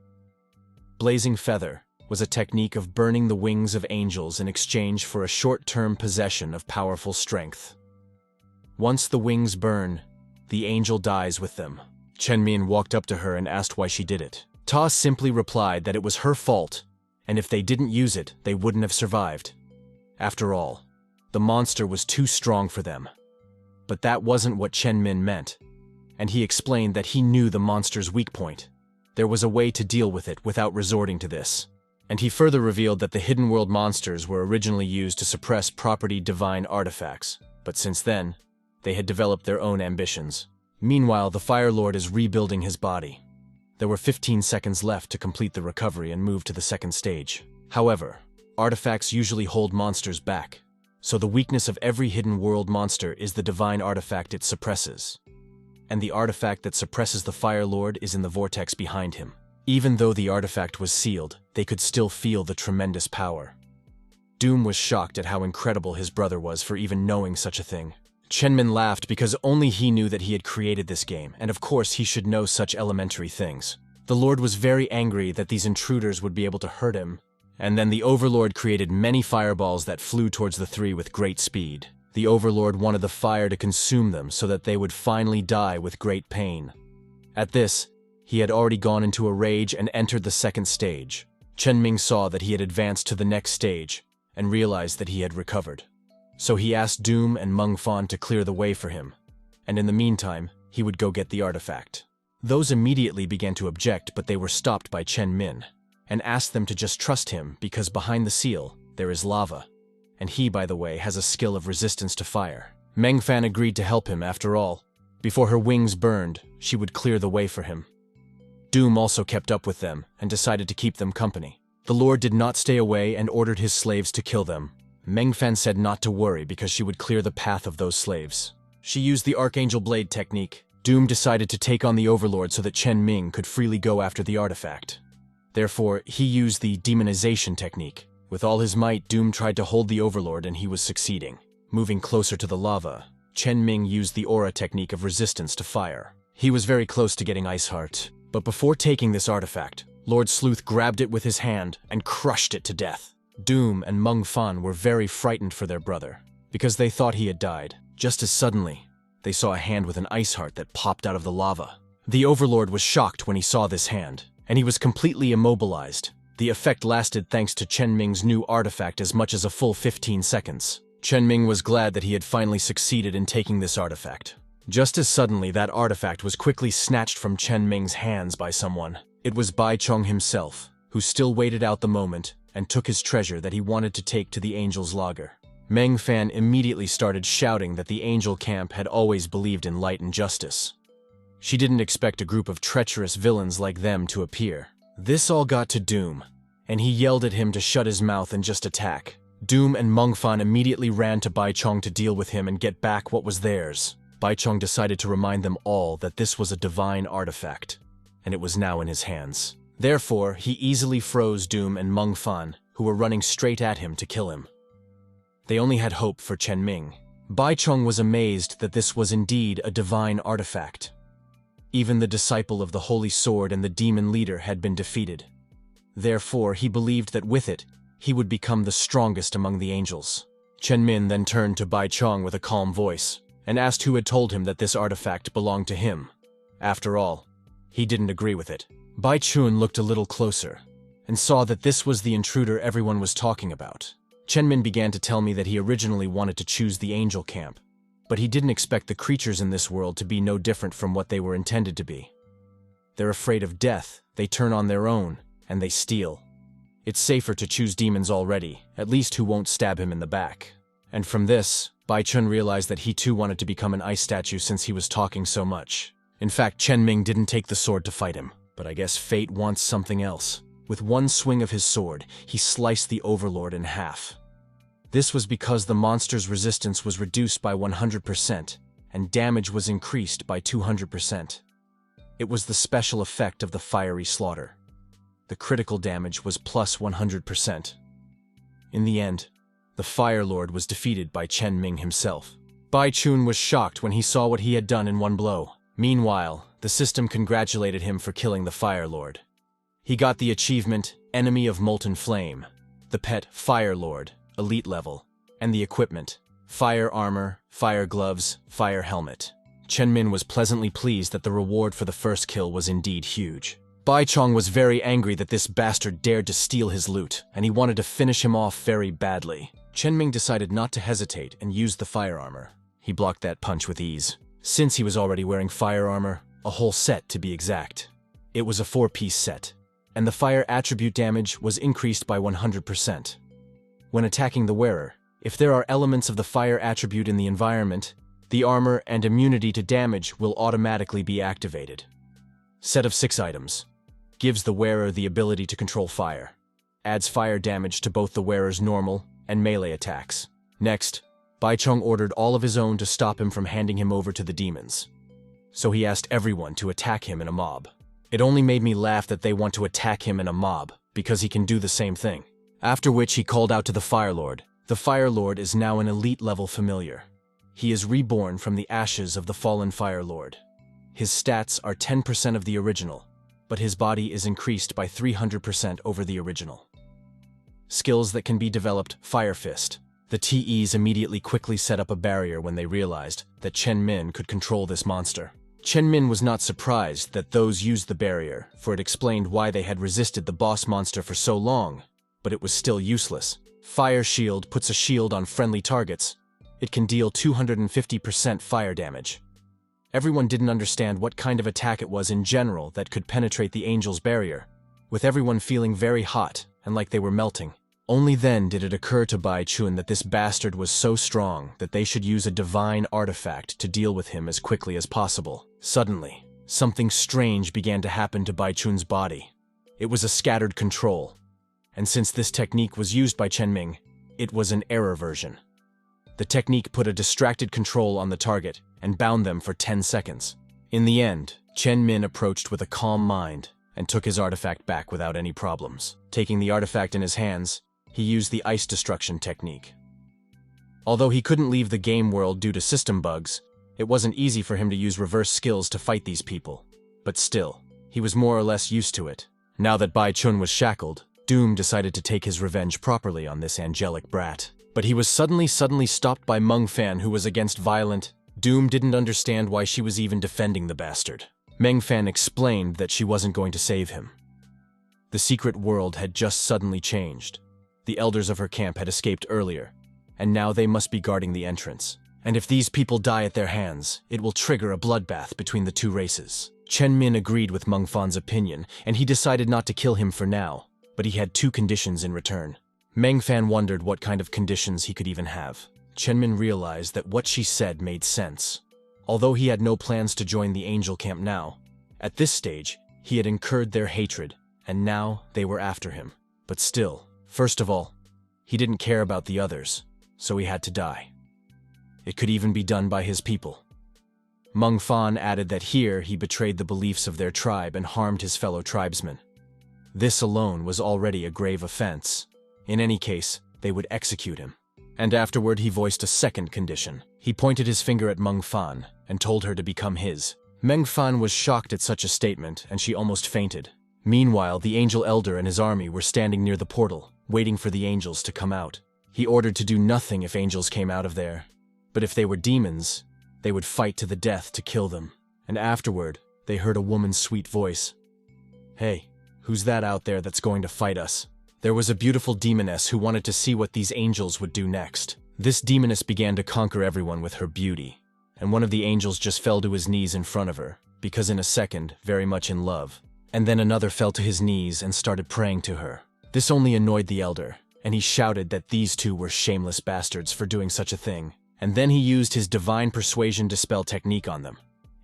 Blazing Feather was a technique of burning the wings of angels in exchange for a short-term possession of powerful strength. Once the wings burn, the angel dies with them. Chenmin walked up to her and asked why she did it. Ta simply replied that it was her fault, and if they didn't use it, they wouldn't have survived. After all, the monster was too strong for them. But that wasn't what Chenmin meant, and he explained that he knew the monster's weak point. There was a way to deal with it without resorting to this. And he further revealed that the hidden world monsters were originally used to suppress property divine artifacts, but since then, they had developed their own ambitions. Meanwhile, the Fire Lord is rebuilding his body. There were 15 seconds left to complete the recovery and move to the second stage. However, artifacts usually hold monsters back, so the weakness of every hidden world monster is the divine artifact it suppresses. And the artifact that suppresses the Fire Lord is in the vortex behind him. Even though the artifact was sealed, they could still feel the tremendous power. Doom was shocked at how incredible his brother was for even knowing such a thing. Chenmin laughed because only he knew that he had created this game, and of course he should know such elementary things. The Lord was very angry that these intruders would be able to hurt him, and then the Overlord created many fireballs that flew towards the three with great speed. The Overlord wanted the fire to consume them so that they would finally die with great pain. At this, he had already gone into a rage and entered the second stage. Chenming saw that he had advanced to the next stage and realized that he had recovered. So he asked Doom and Mengfan to clear the way for him, and in the meantime, he would go get the artifact. Those immediately began to object, but they were stopped by Chen Min, and asked them to just trust him because behind the seal, there is lava. And he, by the way, has a skill of resistance to fire. Mengfan agreed to help him after all. Before her wings burned, she would clear the way for him. Doom also kept up with them and decided to keep them company. The Lord did not stay away and ordered his slaves to kill them. Mengfan said not to worry because she would clear the path of those slaves. She used the Archangel Blade technique. Doom decided to take on the Overlord so that Chen Ming could freely go after the artifact. Therefore, he used the demonization technique. With all his might, Doom tried to hold the Overlord and he was succeeding. Moving closer to the lava, Chen Ming used the aura technique of resistance to fire. He was very close to getting Ice Heart, but before taking this artifact, Lord Sleuth grabbed it with his hand and crushed it to death. Doom and Mengfan were very frightened for their brother, because they thought he had died. Just as suddenly, they saw a hand with an ice heart that popped out of the lava. The Overlord was shocked when he saw this hand, and he was completely immobilized. The effect lasted thanks to Chen Ming's new artifact as much as a full 15 seconds. Chen Ming was glad that he had finally succeeded in taking this artifact. Just as suddenly, that artifact was quickly snatched from Chen Ming's hands by someone. It was Bai Chong himself, who still waited out the moment and took his treasure that he wanted to take to the Angel's Lager. Mengfan immediately started shouting that the Angel Camp had always believed in light and justice. She didn't expect a group of treacherous villains like them to appear. This all got to Doom, and he yelled at him to shut his mouth and just attack. Doom and Mengfan immediately ran to Bai Chong to deal with him and get back what was theirs. Bai Chong decided to remind them all that this was a divine artifact, and it was now in his hands. Therefore, he easily froze Doom and Mengfan, who were running straight at him to kill him. They only had hope for Chen Ming. Bai Chong was amazed that this was indeed a divine artifact. Even the disciple of the Holy Sword and the demon leader had been defeated. Therefore, he believed that with it, he would become the strongest among the angels. Chen Min then turned to Bai Chong with a calm voice, and asked who had told him that this artifact belonged to him. After all, he didn't agree with it. Bai Chun looked a little closer, and saw that this was the intruder everyone was talking about. Chen Min began to tell me that he originally wanted to choose the Angel Camp, but he didn't expect the creatures in this world to be no different from what they were intended to be. They're afraid of death, they turn on their own, and they steal. It's safer to choose demons already, at least who won't stab him in the back. And from this, Bai Chun realized that he too wanted to become an ice statue since he was talking so much. In fact, Chen Ming didn't take the sword to fight him, but I guess fate wants something else. With one swing of his sword, he sliced the Overlord in half. This was because the monster's resistance was reduced by 100%, and damage was increased by 200%. It was the special effect of the fiery slaughter. The critical damage was plus 100%. In the end, the Fire Lord was defeated by Chen Ming himself. Bai Chun was shocked when he saw what he had done in one blow. Meanwhile, the system congratulated him for killing the Fire Lord. He got the achievement Enemy of Molten Flame, the pet Fire Lord, elite level, and the equipment Fire Armor, Fire Gloves, Fire Helmet. Chen Min was pleasantly pleased that the reward for the first kill was indeed huge. Bai Chong was very angry that this bastard dared to steal his loot, and he wanted to finish him off very badly. Chen Ming decided not to hesitate and used the fire armor. He blocked that punch with ease. Since he was already wearing fire armor, a whole set to be exact. It was a 4-piece set, and the fire attribute damage was increased by 100%. When attacking the wearer, if there are elements of the fire attribute in the environment, the armor and immunity to damage will automatically be activated. Set of 6 items. Gives the wearer the ability to control fire. Adds fire damage to both the wearer's normal and melee attacks. Next, Bai Chong ordered all of his own to stop him from handing him over to the demons. So he asked everyone to attack him in a mob. It only made me laugh that they want to attack him in a mob, because he can do the same thing. After which he called out to the Fire Lord. The Fire Lord is now an elite level familiar. He is reborn from the ashes of the fallen Fire Lord. His stats are 10% of the original, but his body is increased by 300% over the original. Skills that can be developed: Fire Fist. The TEs immediately quickly set up a barrier when they realized that Chen Min could control this monster. Chen Min was not surprised that those used the barrier, for it explained why they had resisted the boss monster for so long, but it was still useless. Fire Shield puts a shield on friendly targets. It can deal 250% fire damage. Everyone didn't understand what kind of attack it was in general that could penetrate the angel's barrier, with everyone feeling very hot and like they were melting. Only then did it occur to Bai Chun that this bastard was so strong that they should use a divine artifact to deal with him as quickly as possible. Suddenly, something strange began to happen to Bai Chun's body. It was a scattered control, and since this technique was used by Chen Ming, it was an error version. The technique put a distracted control on the target and bound them for 10 seconds. In the end, Chen Min approached with a calm mind and took his artifact back without any problems. Taking the artifact in his hands, he used the ice destruction technique. Although he couldn't leave the game world due to system bugs, it wasn't easy for him to use reverse skills to fight these people. But still, he was more or less used to it. Now that Bai Chun was shackled, Doom decided to take his revenge properly on this angelic brat. But he was suddenly stopped by Meng Fan, who was against violent. Doom didn't understand why she was even defending the bastard. Meng Fan explained that she wasn't going to save him. The secret world had just suddenly changed. The elders of her camp had escaped earlier, and now they must be guarding the entrance. And if these people die at their hands, it will trigger a bloodbath between the two races. Chen Min agreed with Meng Fan's opinion, and he decided not to kill him for now, but he had 2 conditions in return. Meng Fan wondered what kind of conditions he could even have. Chen Min realized that what she said made sense. Although he had no plans to join the angel camp now, at this stage, he had incurred their hatred, and now they were after him. But still, first of all, he didn't care about the others, so he had to die. It could even be done by his people. Meng Fan added that here he betrayed the beliefs of their tribe and harmed his fellow tribesmen. This alone was already a grave offense. In any case, they would execute him. And afterward he voiced a second condition. He pointed his finger at Meng Fan and told her to become his. Meng Fan was shocked at such a statement, and she almost fainted. Meanwhile, the Angel Elder and his army were standing near the portal, waiting for the angels to come out. He ordered to do nothing if angels came out of there. But if they were demons, they would fight to the death to kill them. And afterward, they heard a woman's sweet voice. "Hey, who's that out there that's going to fight us?" There was a beautiful demoness who wanted to see what these angels would do next. This demoness began to conquer everyone with her beauty, and one of the angels just fell to his knees in front of her, because in a second, very much in love. And then another fell to his knees and started praying to her. This only annoyed the elder, and he shouted that these two were shameless bastards for doing such a thing. And then he used his divine persuasion dispel technique on them.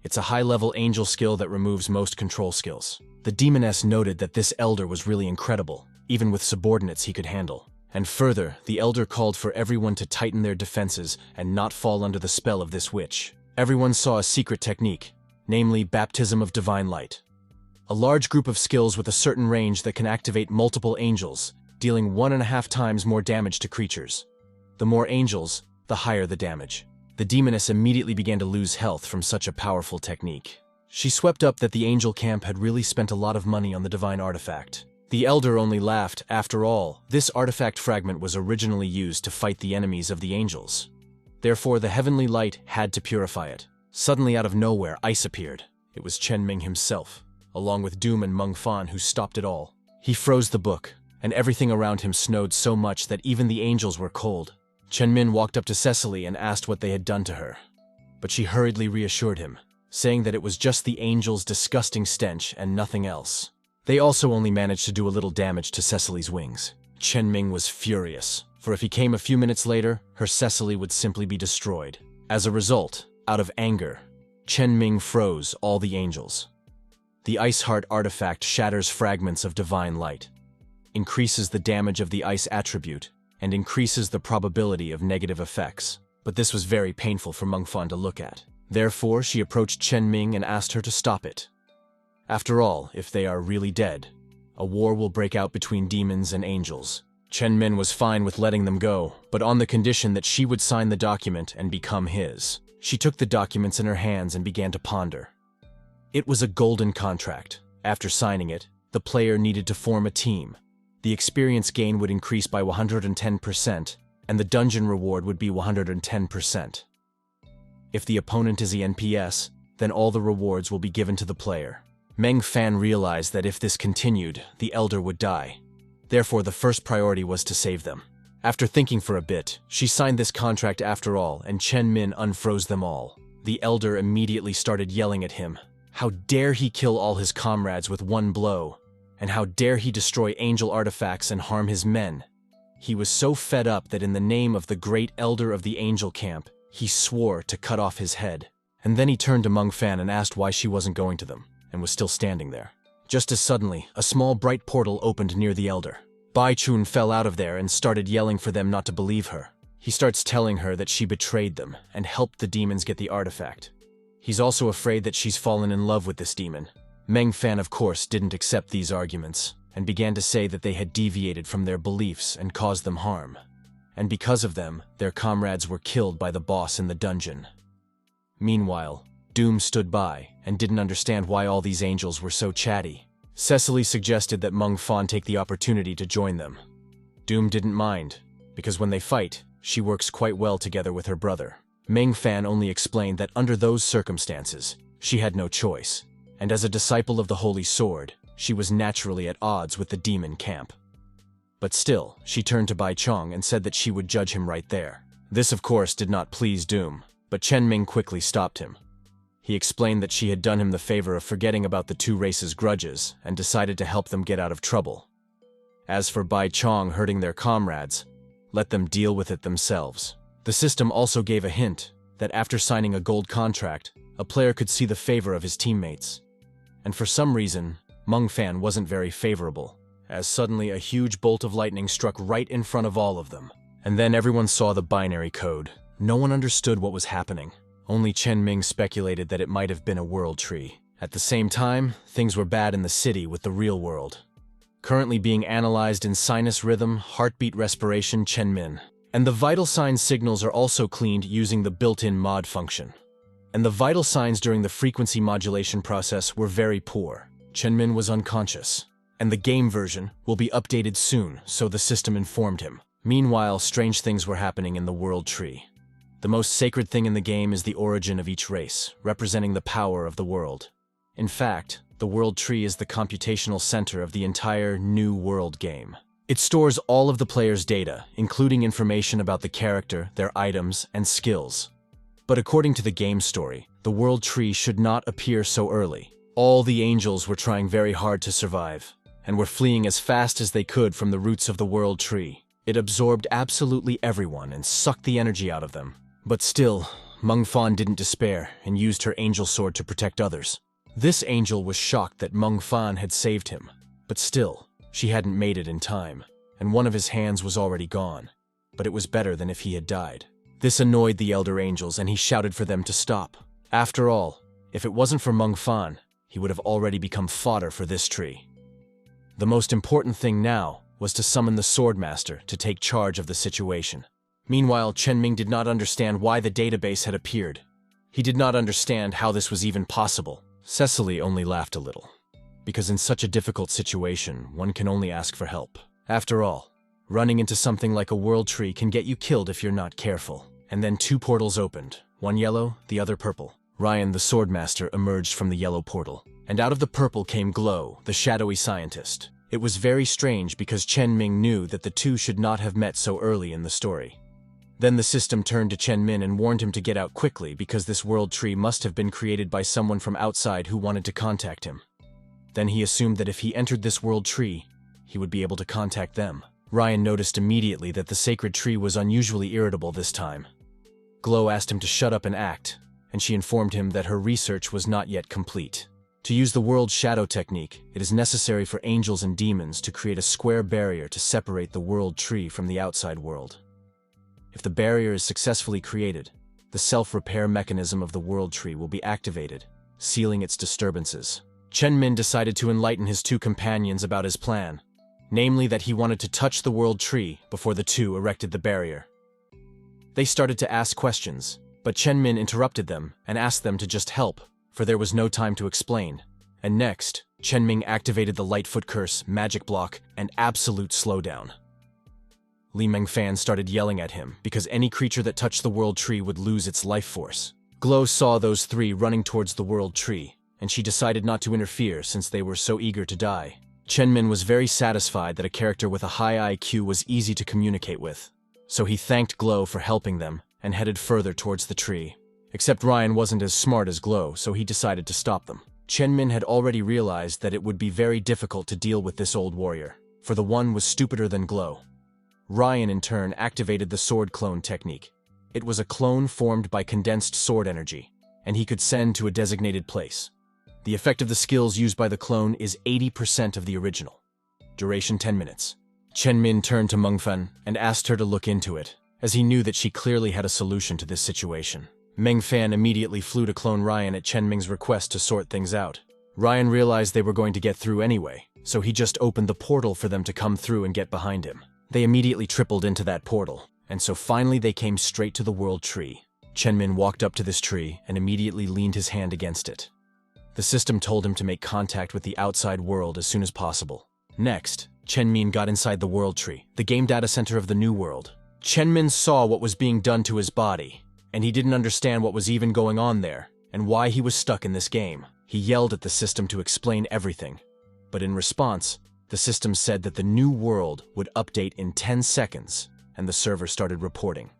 It's a high-level angel skill that removes most control skills. The demoness noted that this elder was really incredible, even with subordinates he could handle. And further, the elder called for everyone to tighten their defenses and not fall under the spell of this witch. Everyone saw a secret technique, namely Baptism of Divine Light. A large group of skills with a certain range that can activate multiple angels, dealing 1.5 times more damage to creatures. The more angels, the higher the damage. The demoness immediately began to lose health from such a powerful technique. She swept up that the angel camp had really spent a lot of money on the divine artifact. The elder only laughed. After all, this artifact fragment was originally used to fight the enemies of the angels. Therefore, the heavenly light had to purify it. Suddenly, out of nowhere, ice appeared. It was Chen Ming himself, along with Doom and Meng Fan, who stopped it all. He froze the book, and everything around him snowed so much that even the angels were cold. Chen Min walked up to Cecily and asked what they had done to her. But she hurriedly reassured him, saying that it was just the angels' disgusting stench and nothing else. They also only managed to do a little damage to Cecily's wings. Chen Ming was furious, for if he came a few minutes later, her Cecily would simply be destroyed. As a result, out of anger, Chen Ming froze all the angels. The Ice Heart artifact shatters fragments of divine light, increases the damage of the ice attribute, and increases the probability of negative effects. But this was very painful for Meng Fan to look at. Therefore, she approached Chen Ming and asked her to stop it. After all, if they are really dead, a war will break out between demons and angels. Chen Min was fine with letting them go, but on the condition that she would sign the document and become his. She took the documents in her hands and began to ponder. It was a golden contract. After signing it, the player needed to form a team. The experience gain would increase by 110%, and the dungeon reward would be 110%. If the opponent is the NPS, then all the rewards will be given to the player. Meng Fan realized that if this continued, the Elder would die. Therefore, the first priority was to save them. After thinking for a bit, she signed this contract after all, and Chen Min unfroze them all. The Elder immediately started yelling at him. How dare he kill all his comrades with one blow? And how dare he destroy angel artifacts and harm his men? He was so fed up that in the name of the great Elder of the Angel Camp, he swore to cut off his head. And then he turned to Meng Fan and asked why she wasn't going to them, and was still standing there. Just as suddenly, a small bright portal opened near the Elder. Bai Chun fell out of there and started yelling for them not to believe her. He starts telling her that she betrayed them and helped the demons get the artifact. He's also afraid that she's fallen in love with this demon. Meng Fan, of course, didn't accept these arguments, and began to say that they had deviated from their beliefs and caused them harm. And because of them, their comrades were killed by the boss in the dungeon. Meanwhile, Doom stood by and didn't understand why all these angels were so chatty. Cecily suggested that Meng Fan take the opportunity to join them. Doom didn't mind, because when they fight, she works quite well together with her brother. Meng Fan only explained that under those circumstances, she had no choice, and as a disciple of the Holy Sword, she was naturally at odds with the demon camp. But still, she turned to Bai Chong and said that she would judge him right there. This, of course, did not please Doom, but Chen Ming quickly stopped him. He explained that she had done him the favor of forgetting about the two races' grudges and decided to help them get out of trouble. As for Bai Chong hurting their comrades, let them deal with it themselves. The system also gave a hint that after signing a gold contract, a player could see the favor of his teammates. And for some reason, Meng Fan wasn't very favorable, as suddenly a huge bolt of lightning struck right in front of all of them. And then everyone saw the binary code. No one understood what was happening. Only Chen Ming speculated that it might have been a world tree. At the same time, things were bad in the city with the real world. Currently being analyzed in sinus rhythm, heartbeat respiration, Chen Min. And the vital signs signals are also cleaned using the built-in mod function. And the vital signs during the frequency modulation process were very poor. Chen Min was unconscious. And the game version will be updated soon, so the system informed him. Meanwhile, strange things were happening in the world tree. The most sacred thing in the game is the origin of each race, representing the power of the world. In fact, the world tree is the computational center of the entire New World game. It stores all of the player's data, including information about the character, their items, and skills. But according to the game story, the world tree should not appear so early. All the angels were trying very hard to survive, and were fleeing as fast as they could from the roots of the world tree. It absorbed absolutely everyone and sucked the energy out of them. But still, Meng Fan didn't despair and used her angel sword to protect others. This angel was shocked that Meng Fan had saved him, but still, she hadn't made it in time, and one of his hands was already gone. But it was better than if he had died. This annoyed the elder angels and he shouted for them to stop. After all, if it wasn't for Meng Fan, he would have already become fodder for this tree. The most important thing now was to summon the Swordmaster to take charge of the situation. Meanwhile, Chen Ming did not understand why the database had appeared. He did not understand how this was even possible. Cecily only laughed a little, because in such a difficult situation, one can only ask for help. After all, running into something like a world tree can get you killed if you're not careful. And then two portals opened, one yellow, the other purple. Ryan, the swordmaster, emerged from the yellow portal, and out of the purple came Glow, the shadowy scientist. It was very strange because Chen Ming knew that the two should not have met so early in the story. Then the system turned to Chen Min and warned him to get out quickly because this world tree must have been created by someone from outside who wanted to contact him. Then he assumed that if he entered this world tree, he would be able to contact them. Ryan noticed immediately that the sacred tree was unusually irritable this time. Glow asked him to shut up and act, and she informed him that her research was not yet complete. To use the world's shadow technique, it is necessary for angels and demons to create a square barrier to separate the world tree from the outside world. If the barrier is successfully created, the self-repair mechanism of the world tree will be activated, sealing its disturbances. Chen Min decided to enlighten his two companions about his plan, namely that he wanted to touch the world tree before the two erected the barrier. They started to ask questions, but Chen Min interrupted them and asked them to just help, for there was no time to explain. And next, Chen Ming activated the Lightfoot Curse, Magic Block, and Absolute Slowdown. Li Mengfan started yelling at him because any creature that touched the world tree would lose its life force. Glow saw those three running towards the world tree, and she decided not to interfere since they were so eager to die. Chen Min was very satisfied that a character with a high IQ was easy to communicate with, so he thanked Glow for helping them and headed further towards the tree. Except Ryan wasn't as smart as Glow, so he decided to stop them. Chen Min had already realized that it would be very difficult to deal with this old warrior, for the one was stupider than Glow. Ryan, in turn, activated the sword clone technique. It was a clone formed by condensed sword energy, and he could send to a designated place. The effect of the skills used by the clone is 80% of the original. Duration 10 minutes. Chen Min turned to Mengfan and asked her to look into it, as he knew that she clearly had a solution to this situation. Mengfan immediately flew to clone Ryan at Chen Ming's request to sort things out. Ryan realized they were going to get through anyway, so he just opened the portal for them to come through and get behind him. They immediately tripled into that portal, and so finally they came straight to the world tree. Chen Min walked up to this tree and immediately leaned his hand against it. The system told him to make contact with the outside world as soon as possible. Next, Chen Min got inside the world tree, the game data center of the new world. Chen Min saw what was being done to his body, and he didn't understand what was even going on there and why he was stuck in this game. He yelled at the system to explain everything, but in response, the system said that the new world would update in 10 seconds, and the server started reporting.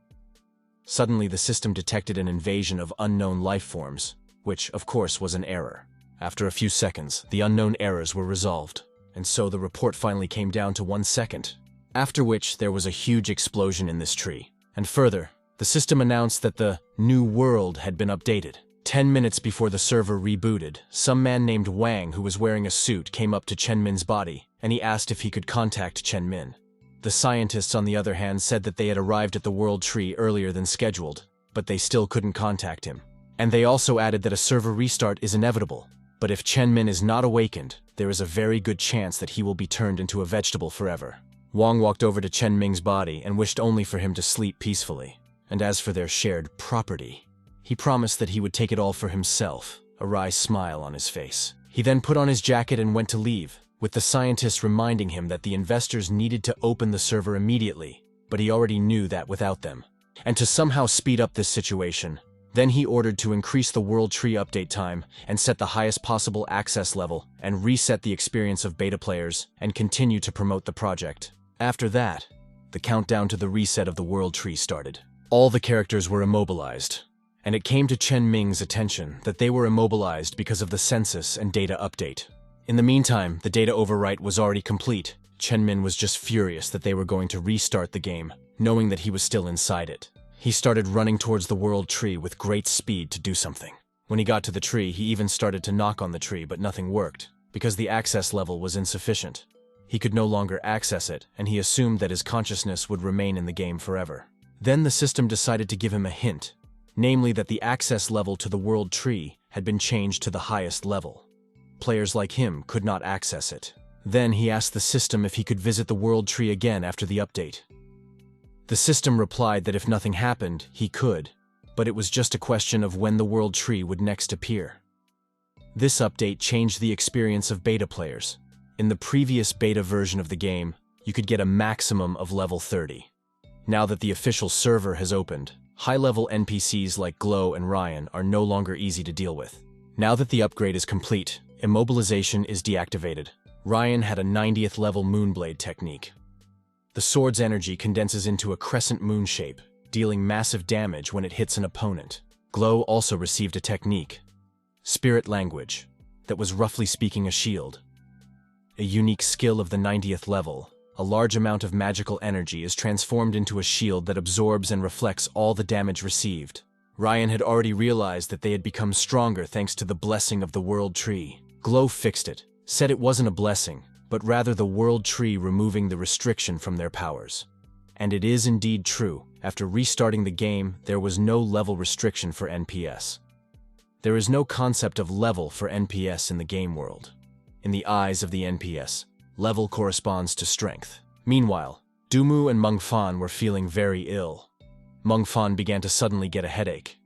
Suddenly, the system detected an invasion of unknown life forms, which, of course, was an error. After a few seconds, the unknown errors were resolved, and so the report finally came down to 1 second, after which there was a huge explosion in this tree. And further, the system announced that the new world had been updated. 10 minutes before the server rebooted, some man named Wang who was wearing a suit came up to Chen Min's body, and he asked if he could contact Chen Min. The scientists, on the other hand, said that they had arrived at the world tree earlier than scheduled, but they still couldn't contact him. And they also added that a server restart is inevitable, but if Chen Min is not awakened, there is a very good chance that he will be turned into a vegetable forever. Wang walked over to Chen Ming's body and wished only for him to sleep peacefully. And as for their shared property, he promised that he would take it all for himself, a wry smile on his face. He then put on his jacket and went to leave, with the scientists reminding him that the investors needed to open the server immediately, but he already knew that without them. And to somehow speed up this situation, then he ordered to increase the World Tree update time and set the highest possible access level and reset the experience of beta players and continue to promote the project. After that, the countdown to the reset of the World Tree started. All the characters were immobilized, and it came to Chen Ming's attention that they were immobilized because of the census and data update. In the meantime, the data overwrite was already complete. Chen Min was just furious that they were going to restart the game, knowing that he was still inside it. He started running towards the world tree with great speed to do something. When he got to the tree, he even started to knock on the tree, but nothing worked, because the access level was insufficient. He could no longer access it, and he assumed that his consciousness would remain in the game forever. Then the system decided to give him a hint, namely that the access level to the world tree had been changed to the highest level. Players like him could not access it. Then he asked the system if he could visit the world tree again after the update. The system replied that if nothing happened, he could, but it was just a question of when the world tree would next appear. This update changed the experience of beta players. In the previous beta version of the game, you could get a maximum of level 30. Now that the official server has opened, high-level NPCs like Glow and Ryan are no longer easy to deal with. Now that the upgrade is complete, immobilization is deactivated. Ryan had a 90th level Moonblade technique. The sword's energy condenses into a crescent moon shape, dealing massive damage when it hits an opponent. Glow also received a technique, Spirit Language, that was roughly speaking a shield. A unique skill of the 90th level, a large amount of magical energy is transformed into a shield that absorbs and reflects all the damage received. Ryan had already realized that they had become stronger thanks to the blessing of the World Tree. Glow fixed it, said it wasn't a blessing, but rather the World Tree removing the restriction from their powers. And it is indeed true, after restarting the game, there was no level restriction for NPS. There is no concept of level for NPS in the game world. In the eyes of the NPS, level corresponds to strength. Meanwhile, Doomu and Mengfan were feeling very ill. Mengfan began to suddenly get a headache.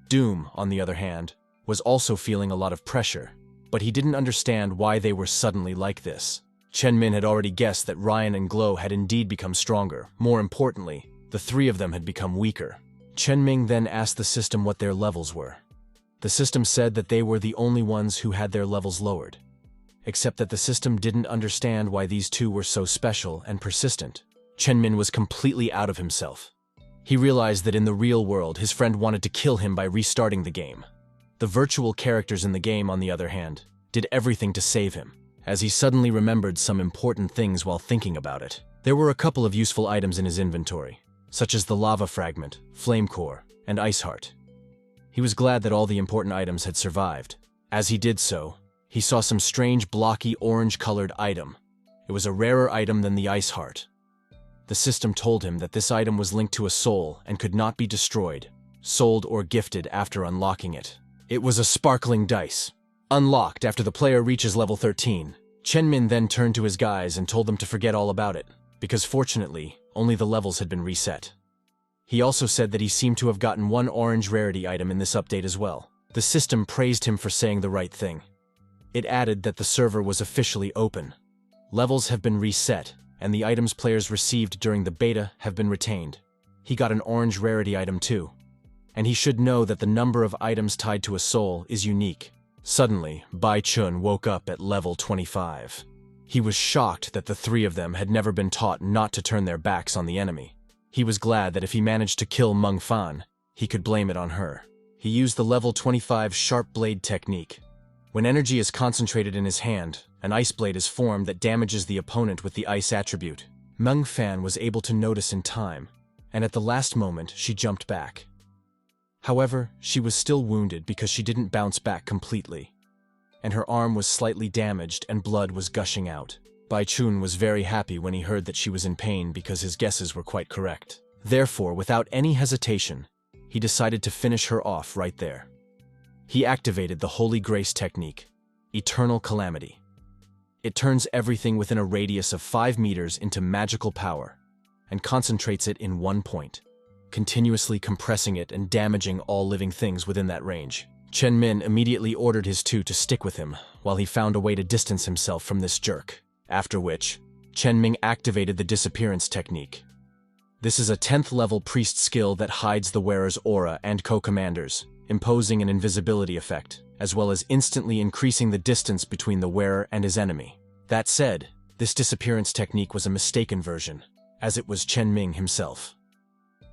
Doom, on the other hand, was also feeling a lot of pressure, but he didn't understand why they were suddenly like this. Chenmin had already guessed that Ryan and Glow had indeed become stronger. More importantly, the three of them had become weaker. Chenming then asked the system what their levels were. The system said that they were the only ones who had their levels lowered. Except that the system didn't understand why these two were so special and persistent. Chenmin was completely out of himself. He realized that in the real world, his friend wanted to kill him by restarting the game. The virtual characters in the game, on the other hand, did everything to save him, as he suddenly remembered some important things while thinking about it. There were a couple of useful items in his inventory, such as the lava fragment, flame core, and ice heart. He was glad that all the important items had survived. As he did so, he saw some strange blocky orange-colored item. It was a rarer item than the ice heart. The system told him that this item was linked to a soul and could not be destroyed, sold, or gifted after unlocking it. It was a sparkling dice. Unlocked after the player reaches level 13. Chenmin then turned to his guys and told them to forget all about it, because fortunately, only the levels had been reset. He also said that he seemed to have gotten one orange rarity item in this update as well. The system praised him for saying the right thing. It added that the server was officially open. Levels have been reset, and the items players received during the beta have been retained. He got an orange rarity item too. And he should know that the number of items tied to a soul is unique. Suddenly, Bai Chun woke up at level 25. He was shocked that the three of them had never been taught not to turn their backs on the enemy. He was glad that if he managed to kill Mengfan, he could blame it on her. He used the level 25 sharp blade technique. When energy is concentrated in his hand, an ice blade is formed that damages the opponent with the ice attribute. Mengfan was able to notice in time, and at the last moment she jumped back. However, she was still wounded because she didn't bounce back completely, and her arm was slightly damaged and blood was gushing out. Bai Chun was very happy when he heard that she was in pain because his guesses were quite correct. Therefore, without any hesitation, he decided to finish her off right there. He activated the Holy Grace technique, Eternal Calamity. It turns everything within a radius of 5 meters into magical power and concentrates it in one point, continuously compressing it and damaging all living things within that range. Chen Min immediately ordered his two to stick with him while he found a way to distance himself from this jerk. After which, Chen Ming activated the disappearance technique. This is a 10th level priest skill that hides the wearer's aura and co-commanders, imposing an invisibility effect, as well as instantly increasing the distance between the wearer and his enemy. That said, this disappearance technique was a mistaken version, as it was Chen Ming himself.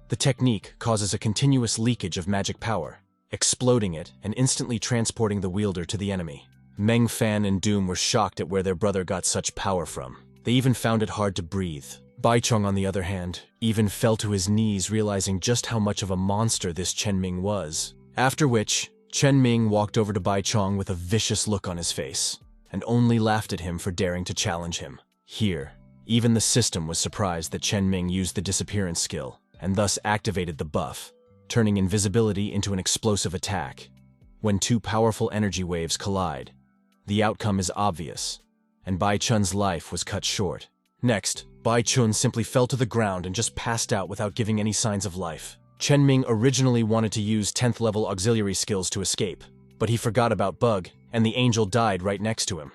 The technique causes a continuous leakage of magic power, exploding it and instantly transporting the wielder to the enemy. Meng Fan and Doom were shocked at where their brother got such power from. They even found it hard to breathe. Bai Chong, on the other hand, even fell to his knees realizing just how much of a monster this Chen Ming was. After which, Chen Ming walked over to Bai Chong with a vicious look on his face, and only laughed at him for daring to challenge him. Here, even the system was surprised that Chen Ming used the disappearance skill, and thus activated the buff, turning invisibility into an explosive attack. When two powerful energy waves collide, the outcome is obvious, and Bai Chun's life was cut short. Next, Bai Chun simply fell to the ground and just passed out without giving any signs of life. Chen Ming originally wanted to use 10th level auxiliary skills to escape, but he forgot about Bug and the angel died right next to him.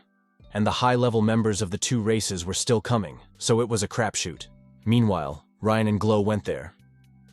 And the high-level members of the two races were still coming, so it was a crapshoot. Meanwhile, Ryan and Glow went there.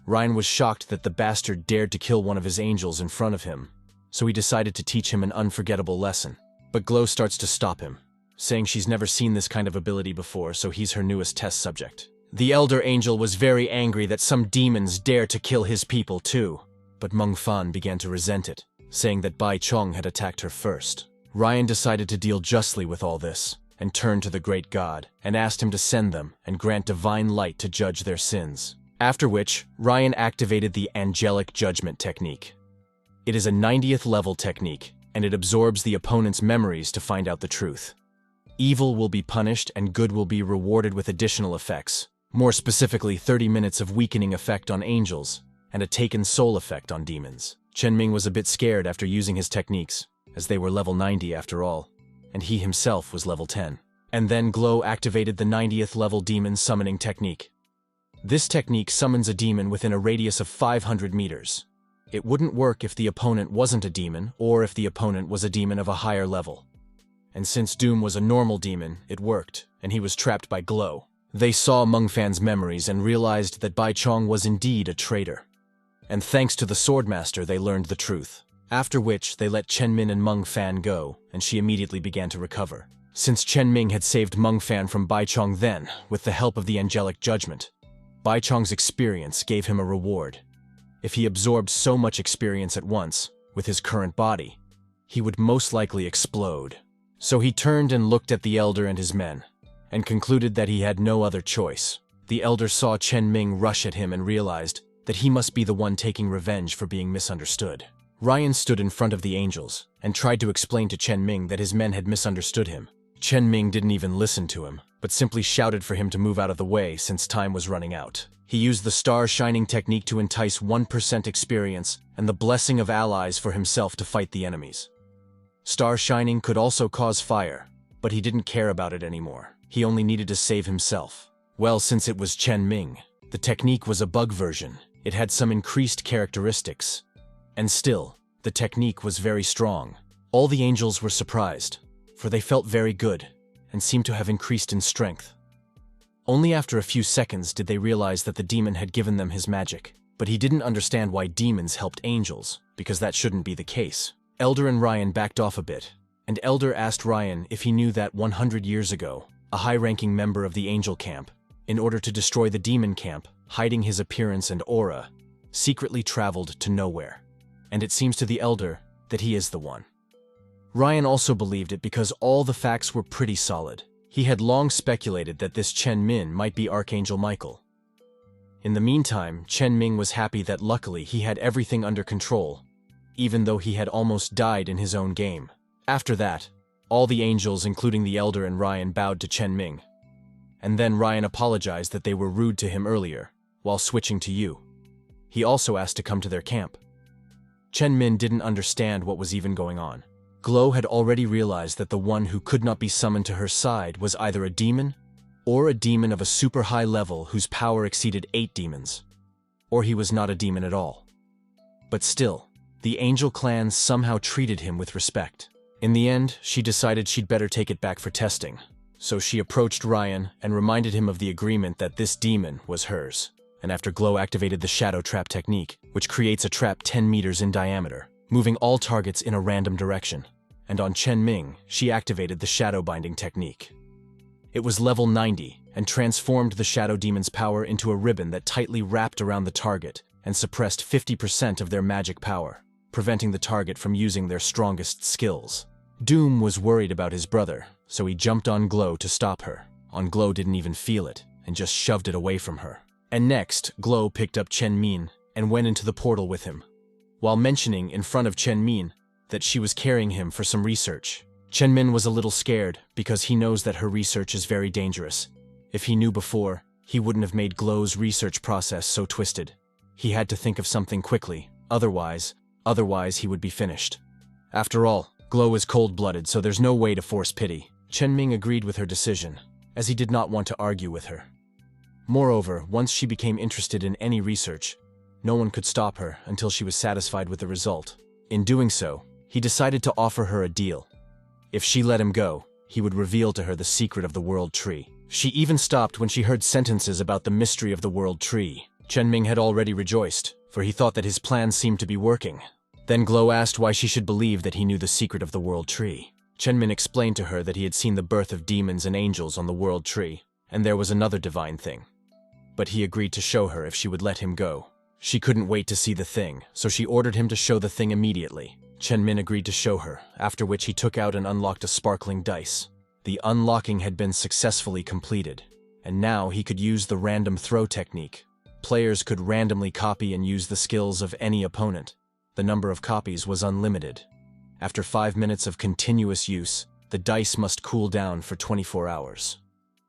Ryan was shocked that the bastard dared to kill one of his angels in front of him, so he decided to teach him an unforgettable lesson. But Glow starts to stop him, saying she's never seen this kind of ability before, so he's her newest test subject. The Elder Angel was very angry that some demons dare to kill his people too, but Meng Fan began to resent it, saying that Bai Chong had attacked her first. Ryan decided to deal justly with all this, and turned to the great god, and asked him to send them and grant divine light to judge their sins. After which, Ryan activated the Angelic Judgment technique. It is a 90th level technique, and it absorbs the opponent's memories to find out the truth. Evil will be punished and good will be rewarded with additional effects, more specifically 30 minutes of weakening effect on angels, and a taken soul effect on demons. Chen Ming was a bit scared after using his techniques, as they were level 90 after all, and he himself was level 10. And then Glow activated the 90th level demon summoning technique. This technique summons a demon within a radius of 500 meters. It wouldn't work if the opponent wasn't a demon, or if the opponent was a demon of a higher level. And since Doom was a normal demon, it worked, and he was trapped by Glow. They saw Meng Fan's memories and realized that Bai Chong was indeed a traitor. And thanks to the Swordmaster, they learned the truth. After which, they let Chen Min and Meng Fan go, and she immediately began to recover. Since Chen Ming had saved Meng Fan from Bai Chong then, with the help of the Angelic Judgment, Bai Chong's experience gave him a reward. If he absorbed so much experience at once, with his current body, he would most likely explode. So he turned and looked at the Elder and his men, and concluded that he had no other choice. The Elder saw Chen Ming rush at him and realized that he must be the one taking revenge for being misunderstood. Ryan stood in front of the angels, and tried to explain to Chen Ming that his men had misunderstood him. Chen Ming didn't even listen to him, but simply shouted for him to move out of the way since time was running out. He used the Star Shining technique to entice 1% experience and the blessing of allies for himself to fight the enemies. Star Shining could also cause fire, but he didn't care about it anymore. He only needed to save himself. Well, since it was Chen Ming, the technique was a bug version. It had some increased characteristics. And still, the technique was very strong. All the angels were surprised, for they felt very good, and seemed to have increased in strength. Only after a few seconds did they realize that the demon had given them his magic, but he didn't understand why demons helped angels, because that shouldn't be the case. Elder and Ryan backed off a bit, and Elder asked Ryan if he knew that 100 years ago, a high-ranking member of the angel camp, in order to destroy the demon camp, hiding his appearance and aura, secretly traveled to nowhere. And it seems to the Elder that he is the one. Ryan also believed it because all the facts were pretty solid. He had long speculated that this Chen Min might be Archangel Michael. In the meantime, Chen Ming was happy that luckily he had everything under control, even though he had almost died in his own game. After that, all the angels, including the Elder and Ryan, bowed to Chen Ming. And then Ryan apologized that they were rude to him earlier, while switching to you. He also asked to come to their camp. Chen Min didn't understand what was even going on. Glow had already realized that the one who could not be summoned to her side was either a demon, or a demon of a super high level whose power exceeded 8 demons, or he was not a demon at all. But still, the angel clan somehow treated him with respect. In the end, she decided she'd better take it back for testing, so she approached Ryan and reminded him of the agreement that this demon was hers. And after Glow activated the Shadow Trap technique, which creates a trap 10 meters in diameter, moving all targets in a random direction. And on Chen Ming, she activated the Shadow Binding technique. It was level 90, and transformed the Shadow Demon's power into a ribbon that tightly wrapped around the target and suppressed 50% of their magic power, preventing the target from using their strongest skills. Doom was worried about his brother, so he jumped on Glow to stop her. Glow didn't even feel it, and just shoved it away from her. And next, Glow picked up Chen Min and went into the portal with him, while mentioning in front of Chen Min that she was carrying him for some research. Chen Min was a little scared because he knows that her research is very dangerous. If he knew before, he wouldn't have made Glow's research process so twisted. He had to think of something quickly, otherwise he would be finished. After all, Glow is cold-blooded, so there's no way to force pity. Chen Ming agreed with her decision, as he did not want to argue with her. Moreover, once she became interested in any research, no one could stop her until she was satisfied with the result. In doing so, he decided to offer her a deal. If she let him go, he would reveal to her the secret of the World Tree. She even stopped when she heard sentences about the mystery of the World Tree. Chen-Ming had already rejoiced, for he thought that his plan seemed to be working. Then Glow asked why she should believe that he knew the secret of the World Tree. Chen-Min explained to her that he had seen the birth of demons and angels on the World Tree, and there was another divine thing. But he agreed to show her if she would let him go. She couldn't wait to see the thing, so she ordered him to show the thing immediately. Chen-Min agreed to show her, after which he took out and unlocked a sparkling dice. The unlocking had been successfully completed, and now he could use the random throw technique. Players could randomly copy and use the skills of any opponent. The number of copies was unlimited. After 5 minutes of continuous use, the dice must cool down for 24 hours.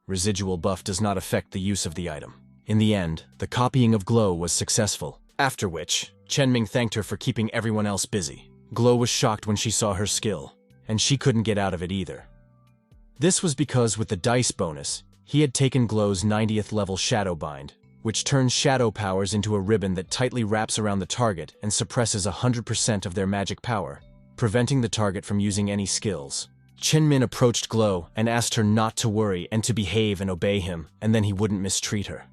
Residual buff does not affect the use of the item. In the end, the copying of Glow was successful, after which, Chen-Ming thanked her for keeping everyone else busy. Glow was shocked when she saw her skill, and she couldn't get out of it either. This was because with the dice bonus, he had taken Glow's 90th level Shadow Bind, which turns shadow powers into a ribbon that tightly wraps around the target and suppresses 100% of their magic power, preventing the target from using any skills. Chen-Min approached Glow and asked her not to worry and to behave and obey him, and then he wouldn't mistreat her.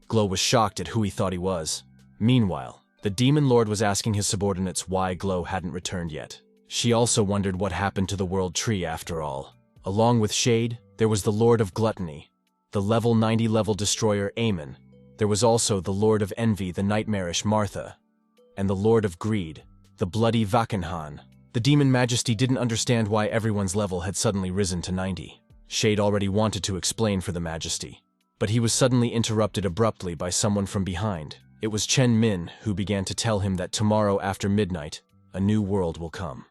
Glow was shocked at who he thought he was. Meanwhile, the Demon Lord was asking his subordinates why Glow hadn't returned yet. She also wondered what happened to the World Tree after all. Along with Shade, there was the Lord of Gluttony, the level 90 level destroyer Amon. There was also the Lord of Envy, the nightmarish Martha, and the Lord of Greed, the bloody Vakenhan. The Demon Majesty didn't understand why everyone's level had suddenly risen to 90. Shade already wanted to explain for the Majesty, but he was suddenly interrupted abruptly by someone from behind. It was Chen-Min who began to tell him that tomorrow after midnight, a new world will come.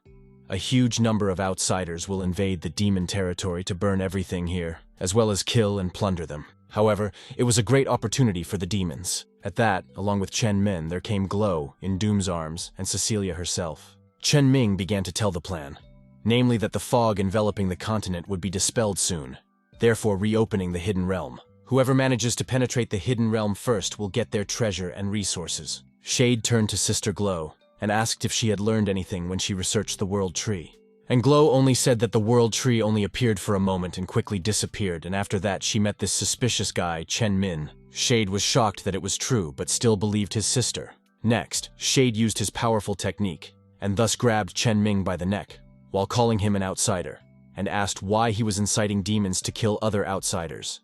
A huge number of outsiders will invade the demon territory to burn everything here, as well as kill and plunder them. However, it was a great opportunity for the demons. At that, along with Chen-Min, there came Glow in Doom's arms and Cecilia herself. Chen-Ming began to tell the plan, namely that the fog enveloping the continent would be dispelled soon, therefore reopening the Hidden Realm. Whoever manages to penetrate the Hidden Realm first will get their treasure and resources. Shade turned to Sister Glow and asked if she had learned anything when she researched the World Tree. And Glow only said that the World Tree only appeared for a moment and quickly disappeared, and after that she met this suspicious guy, Chen-Min. Shade was shocked that it was true, but still believed his sister. Next, Shade used his powerful technique, and thus grabbed Chen-Ming by the neck, while calling him an outsider, and asked why he was inciting demons to kill other outsiders.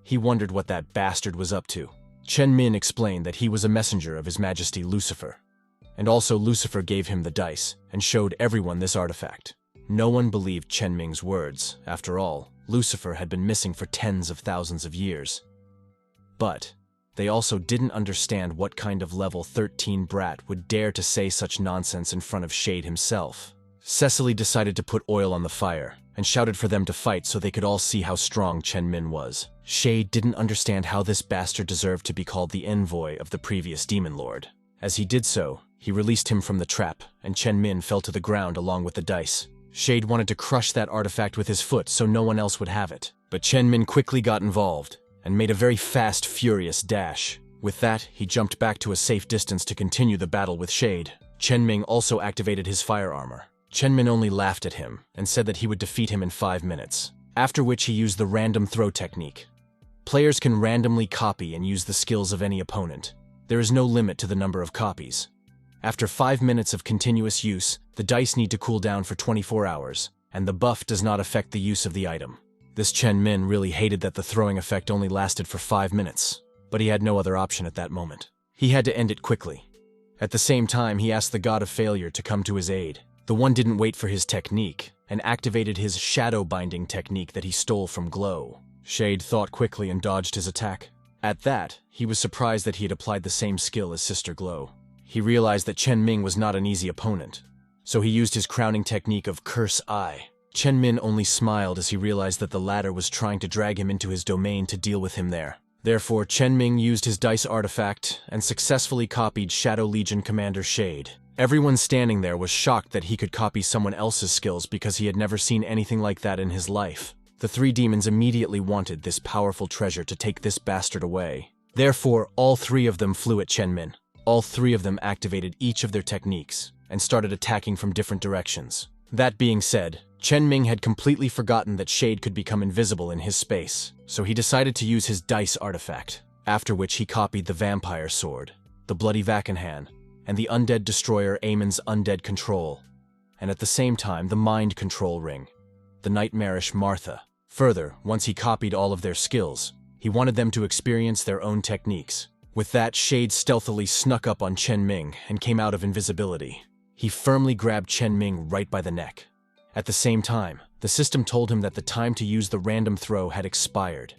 He wondered what that bastard was up to. Chen-Min explained that he was a messenger of His Majesty Lucifer, and also Lucifer gave him the dice and showed everyone this artifact. No one believed Chen-Ming's words. After all, Lucifer had been missing for tens of thousands of years. But they also didn't understand what kind of level 13 brat would dare to say such nonsense in front of Shade himself. Cecily decided to put oil on the fire and shouted for them to fight so they could all see how strong Chen-Min was. Shade didn't understand how this bastard deserved to be called the envoy of the previous Demon Lord. As he did so, he released him from the trap, and Chen-Min fell to the ground along with the dice. Shade wanted to crush that artifact with his foot so no one else would have it, but Chen-Min quickly got involved and made a very fast, furious dash. With that, he jumped back to a safe distance to continue the battle with Shade. Chen-Ming also activated his fire armor. Chen-Min only laughed at him and said that he would defeat him in 5 minutes, after which he used the random throw technique. Players can randomly copy and use the skills of any opponent. There is no limit to the number of copies. After 5 minutes of continuous use, the dice need to cool down for 24 hours, and the buff does not affect the use of the item. This Chen-Min really hated that the throwing effect only lasted for 5 minutes, but he had no other option at that moment. He had to end it quickly. At the same time, he asked the God of Failure to come to his aid. The one didn't wait for his technique, and activated his shadow binding technique that he stole from Glow. Shade thought quickly and dodged his attack. At that, he was surprised that he had applied the same skill as Sister Glow. He realized that Chen-Ming was not an easy opponent, so he used his crowning technique of Curse Eye. Chen-Min only smiled as he realized that the latter was trying to drag him into his domain to deal with him there. Therefore, Chen-Ming used his dice artifact and successfully copied Shadow Legion Commander Shade. Everyone standing there was shocked that he could copy someone else's skills because he had never seen anything like that in his life. The three demons immediately wanted this powerful treasure to take this bastard away. Therefore, all three of them flew at Chen-Min. All three of them activated each of their techniques and started attacking from different directions. That being said, Chen Ming had completely forgotten that Shade could become invisible in his space, so he decided to use his dice artifact, after which he copied the vampire sword, the bloody Vakenhan, and the undead destroyer Amon's undead control, and at the same time the mind control ring, the nightmarish Martha. Further, once he copied all of their skills, he wanted them to experience their own techniques. With that, Shade stealthily snuck up on Chen Ming and came out of invisibility. He firmly grabbed Chen Ming right by the neck. At the same time, the system told him that the time to use the random throw had expired.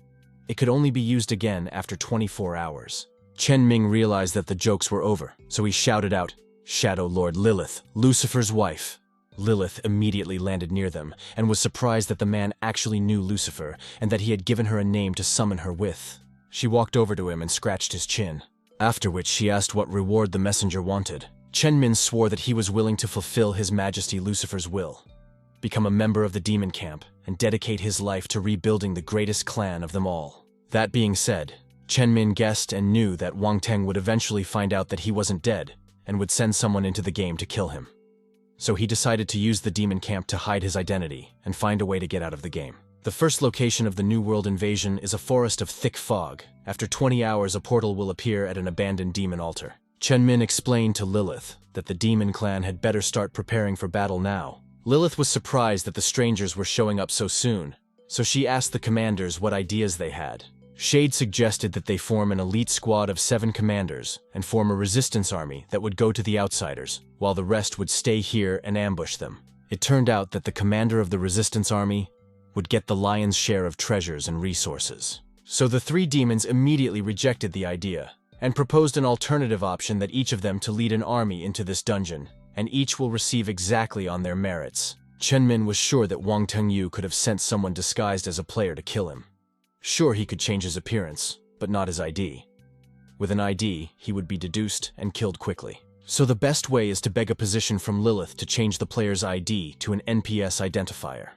It could only be used again after 24 hours. Chen Ming realized that the jokes were over, so he shouted out, "Shadow Lord Lilith, Lucifer's wife." Lilith immediately landed near them and was surprised that the man actually knew Lucifer and that he had given her a name to summon her with. She walked over to him and scratched his chin, after which she asked what reward the messenger wanted. Chen Min swore that he was willing to fulfill His Majesty Lucifer's will, become a member of the demon camp, and dedicate his life to rebuilding the greatest clan of them all. That being said, Chen Min guessed and knew that Wang Teng would eventually find out that he wasn't dead and would send someone into the game to kill him. So he decided to use the demon camp to hide his identity and find a way to get out of the game. The first location of the New World invasion is a forest of thick fog. After 20 hours, a portal will appear at an abandoned demon altar. Chen Min explained to Lilith that the demon clan had better start preparing for battle now. Lilith was surprised that the strangers were showing up so soon, so she asked the commanders what ideas they had. Shade suggested that they form an elite squad of 7 commanders and form a resistance army that would go to the outsiders, while the rest would stay here and ambush them. It turned out that the commander of the resistance army would get the lion's share of treasures and resources. So the 3 demons immediately rejected the idea and proposed an alternative option that each of them to lead an army into this dungeon, and each will receive exactly on their merits. Chen Min was sure that Wang Tengyu could have sent someone disguised as a player to kill him. Sure, he could change his appearance, but not his ID. With an ID, he would be deduced and killed quickly. So the best way is to beg a position from Lilith to change the player's ID to an NPS identifier.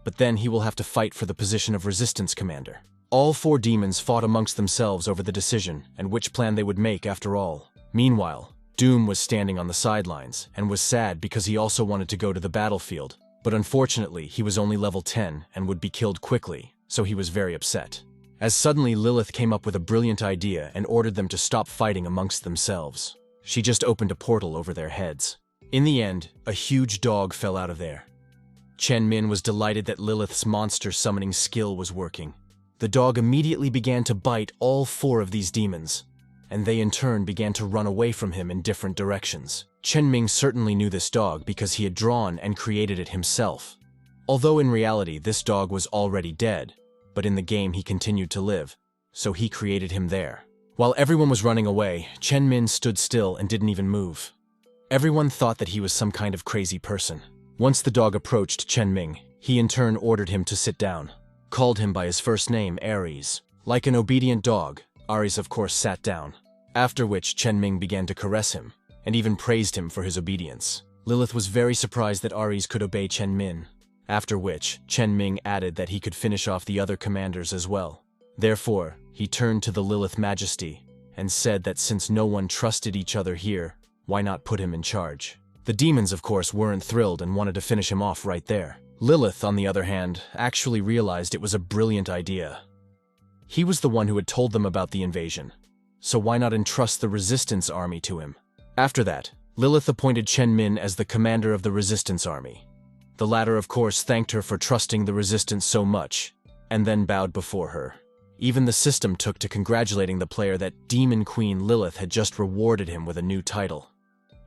But then he will have to fight for the position of resistance commander. All 4 demons fought amongst themselves over the decision and which plan they would make after all. Meanwhile, Doom was standing on the sidelines and was sad because he also wanted to go to the battlefield, but unfortunately he was only level 10 and would be killed quickly, so he was very upset. As suddenly Lilith came up with a brilliant idea and ordered them to stop fighting amongst themselves. She just opened a portal over their heads. In the end, a huge dog fell out of there. Chen Min was delighted that Lilith's monster summoning skill was working. The dog immediately began to bite all 4 of these demons, and they in turn began to run away from him in different directions. Chen Ming certainly knew this dog because he had drawn and created it himself. Although in reality this dog was already dead, but in the game he continued to live, so he created him there. While everyone was running away, Chen Min stood still and didn't even move. Everyone thought that he was some kind of crazy person. Once the dog approached Chen Ming, he in turn ordered him to sit down, called him by his first name, Ares. Like an obedient dog, Ares of course sat down, after which Chen Ming began to caress him, and even praised him for his obedience. Lilith was very surprised that Ares could obey Chen Min, after which Chen Ming added that he could finish off the other commanders as well. Therefore, he turned to the Lilith Majesty and said that since no one trusted each other here, why not put him in charge? The demons, of course, weren't thrilled and wanted to finish him off right there. Lilith, on the other hand, actually realized it was a brilliant idea. He was the one who had told them about the invasion, so why not entrust the resistance army to him? After that, Lilith appointed Chen Min as the commander of the resistance army. The latter, of course, thanked her for trusting the resistance so much, and then bowed before her. Even the system took to congratulating the player that Demon Queen Lilith had just rewarded him with a new title.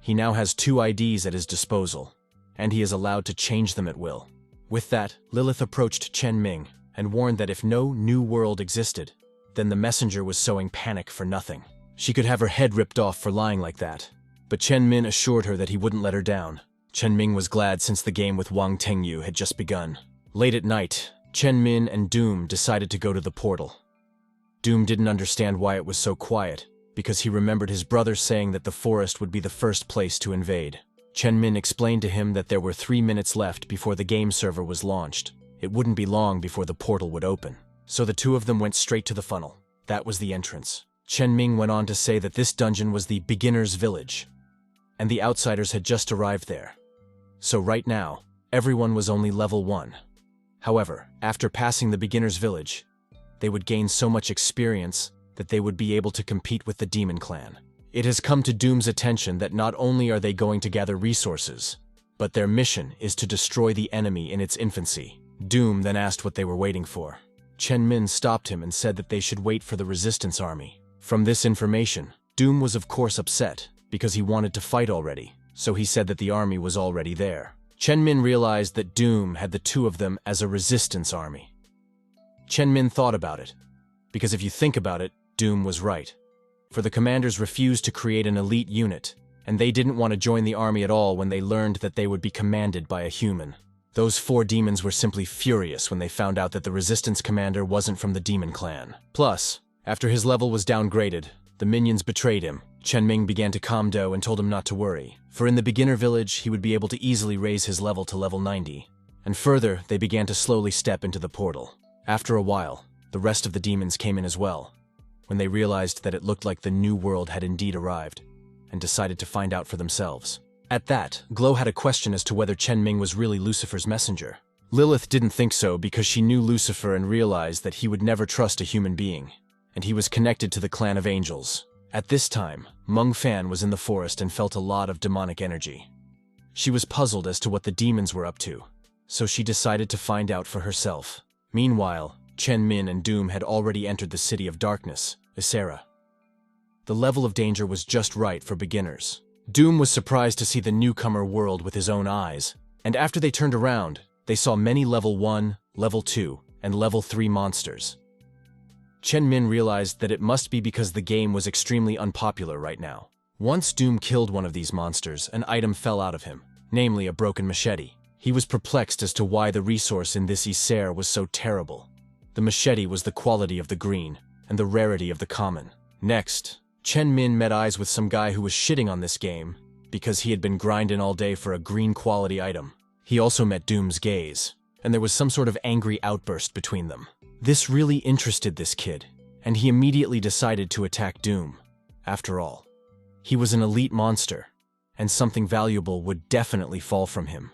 He now has 2 IDs at his disposal, and he is allowed to change them at will. With that, Lilith approached Chen Ming and warned that if no new world existed, then the messenger was sowing panic for nothing. She could have her head ripped off for lying like that, but Chen Min assured her that he wouldn't let her down. Chen Ming was glad since the game with Wang Tengyu had just begun. Late at night, Chen Min and Doom decided to go to the portal. Doom didn't understand why it was so quiet, because he remembered his brother saying that the forest would be the first place to invade. Chen Min explained to him that there were 3 minutes left before the game server was launched. It wouldn't be long before the portal would open. So the 2 of them went straight to the funnel. That was the entrance. Chen Ming went on to say that this dungeon was the beginner's village, and the outsiders had just arrived there. So right now, everyone was only level 1. However, after passing the beginner's village, they would gain so much experience that they would be able to compete with the demon clan. It has come to Doom's attention that not only are they going to gather resources, but their mission is to destroy the enemy in its infancy. Doom then asked what they were waiting for. Chen Min stopped him and said that they should wait for the resistance army. From this information, Doom was of course upset, because he wanted to fight already, so he said that the army was already there. Chen Min realized that Doom had the two of them as a resistance army. Chen Min thought about it, because if you think about it, Doom was right. For the commanders refused to create an elite unit, and they didn't want to join the army at all when they learned that they would be commanded by a human. Those 4 demons were simply furious when they found out that the resistance commander wasn't from the demon clan. Plus, after his level was downgraded, the minions betrayed him. Chen Ming began to calm Do and told him not to worry, for in the beginner village he would be able to easily raise his level to level 90. And further, they began to slowly step into the portal. After a while, the rest of the demons came in as well, when they realized that it looked like the new world had indeed arrived, and decided to find out for themselves. At that, Glow had a question as to whether Chen Ming was really Lucifer's messenger. Lilith didn't think so because she knew Lucifer and realized that he would never trust a human being, and he was connected to the clan of angels. At this time, Meng Fan was in the forest and felt a lot of demonic energy. She was puzzled as to what the demons were up to, so she decided to find out for herself. Meanwhile, Chen Min and Doom had already entered the City of Darkness, Isera. The level of danger was just right for beginners. Doom was surprised to see the newcomer world with his own eyes, and after they turned around, they saw many level 1, level 2, and level 3 monsters. Chen Min realized that it must be because the game was extremely unpopular right now. Once Doom killed one of these monsters, an item fell out of him, namely a broken machete. He was perplexed as to why the resource in this Isere was so terrible. The machete was the quality of the green, and the rarity of the common. Next, Chen Min met eyes with some guy who was shitting on this game because he had been grinding all day for a green quality item. He also met Doom's gaze, and there was some sort of angry outburst between them. This really interested this kid, and he immediately decided to attack Doom. After all, he was an elite monster, and something valuable would definitely fall from him.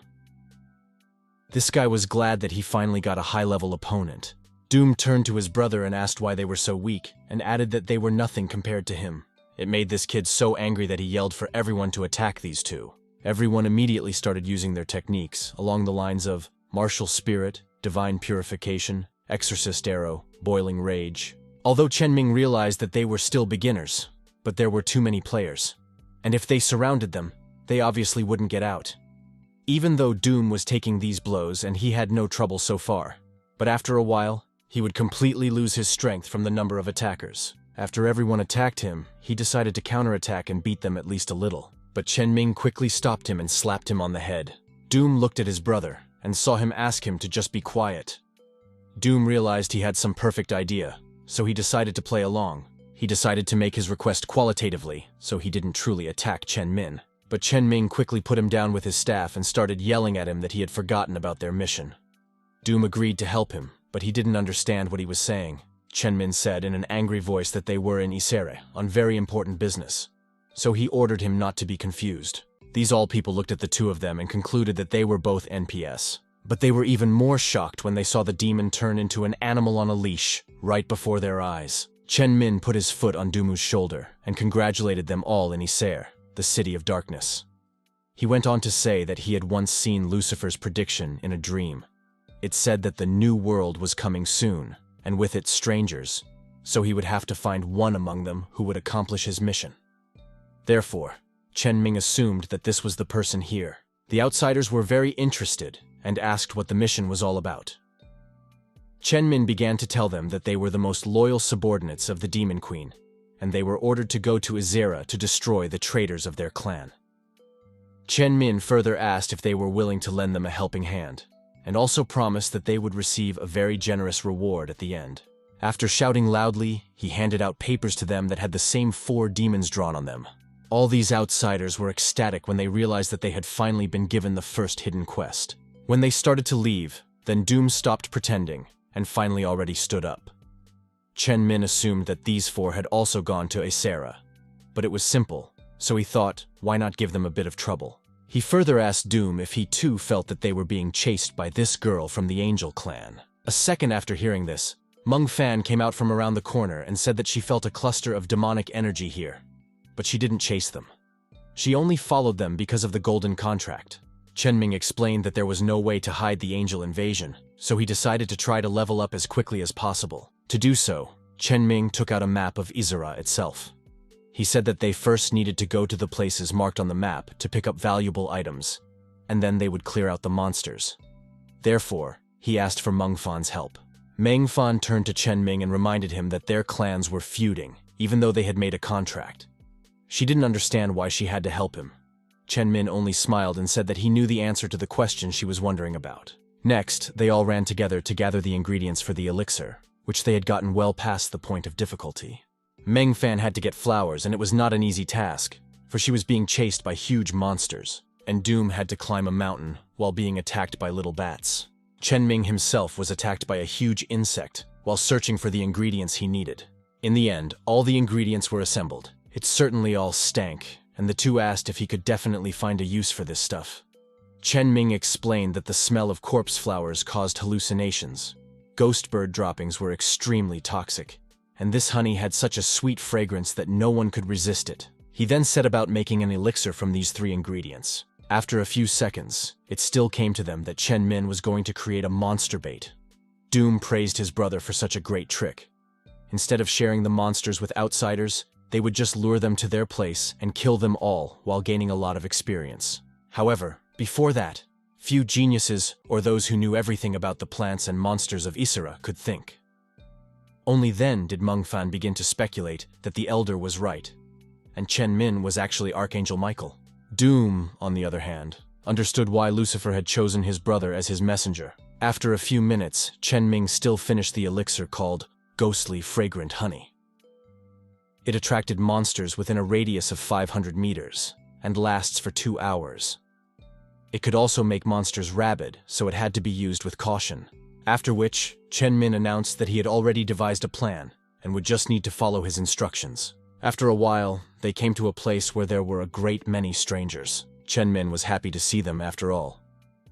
This guy was glad that he finally got a high-level opponent. Doom turned to his brother and asked why they were so weak, and added that they were nothing compared to him. It made this kid so angry that he yelled for everyone to attack these two. Everyone immediately started using their techniques, along the lines of Martial Spirit, Divine Purification, Exorcist Arrow, Boiling Rage. Although Chen Ming realized that they were still beginners, but there were too many players, and if they surrounded them, they obviously wouldn't get out. Even though Doom was taking these blows and he had no trouble so far, but after a while, he would completely lose his strength from the number of attackers. After everyone attacked him, he decided to counterattack and beat them at least a little. But Chen Ming quickly stopped him and slapped him on the head. Doom looked at his brother and saw him ask him to just be quiet. Doom realized he had some perfect idea, so he decided to play along. He decided to make his request qualitatively, so he didn't truly attack Chen Min. But Chen Ming quickly put him down with his staff and started yelling at him that he had forgotten about their mission. Doom agreed to help him, but he didn't understand what he was saying. Chen Min said in an angry voice that they were in Isere on very important business, so he ordered him not to be confused. These all people looked at the two of them and concluded that they were both NPS. But they were even more shocked when they saw the demon turn into an animal on a leash right before their eyes. Chen Min put his foot on Dumu's shoulder and congratulated them all in Isere, the City of Darkness. He went on to say that he had once seen Lucifer's prediction in a dream. It said that the new world was coming soon, and with it strangers, so he would have to find one among them who would accomplish his mission. Therefore, Chen Ming assumed that this was the person here. The outsiders were very interested and asked what the mission was all about. Chen Min began to tell them that they were the most loyal subordinates of the Demon Queen, and they were ordered to go to Isera to destroy the traitors of their clan. Chen Min further asked if they were willing to lend them a helping hand, and also promised that they would receive a very generous reward at the end. After shouting loudly, he handed out papers to them that had the same 4 demons drawn on them. All these outsiders were ecstatic when they realized that they had finally been given the first hidden quest. When they started to leave, then Doom stopped pretending, and finally already stood up. Chen Min assumed that these 4 had also gone to Isera, but it was simple, so he thought, why not give them a bit of trouble? He further asked Doom if he too felt that they were being chased by this girl from the Angel clan. A second after hearing this, Meng Fan came out from around the corner and said that she felt a cluster of demonic energy here. But she didn't chase them. She only followed them because of the golden contract. Chenming explained that there was no way to hide the Angel invasion, so he decided to try to level up as quickly as possible. To do so, Chenming took out a map of Izura itself. He said that they first needed to go to the places marked on the map to pick up valuable items, and then they would clear out the monsters. Therefore, he asked for Meng Fan's help. Meng Fan turned to Chenming and reminded him that their clans were feuding, even though they had made a contract. She didn't understand why she had to help him. Chenmin only smiled and said that he knew the answer to the question she was wondering about. Next, they all ran together to gather the ingredients for the elixir, which they had gotten well past the point of difficulty. Meng Fan had to get flowers, and it was not an easy task, for she was being chased by huge monsters, and Doom had to climb a mountain while being attacked by little bats. Chenming himself was attacked by a huge insect while searching for the ingredients he needed. In the end, all the ingredients were assembled. It certainly all stank, and the two asked if he could definitely find a use for this stuff. Chenming explained that the smell of corpse flowers caused hallucinations. Ghost bird droppings were extremely toxic, and this honey had such a sweet fragrance that no one could resist it. He then set about making an elixir from these 3 ingredients. After a few seconds, it still came to them that Chenmin was going to create a monster bait. Doom praised his brother for such a great trick. Instead of sharing the monsters with outsiders, they would just lure them to their place and kill them all while gaining a lot of experience. However, before that, few geniuses or those who knew everything about the plants and monsters of Isara could think. Only then did Meng Fan begin to speculate that the Elder was right, and Chen Min was actually Archangel Michael. Doom, on the other hand, understood why Lucifer had chosen his brother as his messenger. After a few minutes, Chen Ming still finished the elixir called Ghostly Fragrant Honey. It attracted monsters within a radius of 500 meters, and lasts for 2 hours. It could also make monsters rabid, so it had to be used with caution. After which, Chen Min announced that he had already devised a plan, and would just need to follow his instructions. After a while, they came to a place where there were a great many strangers. Chen Min was happy to see them after all.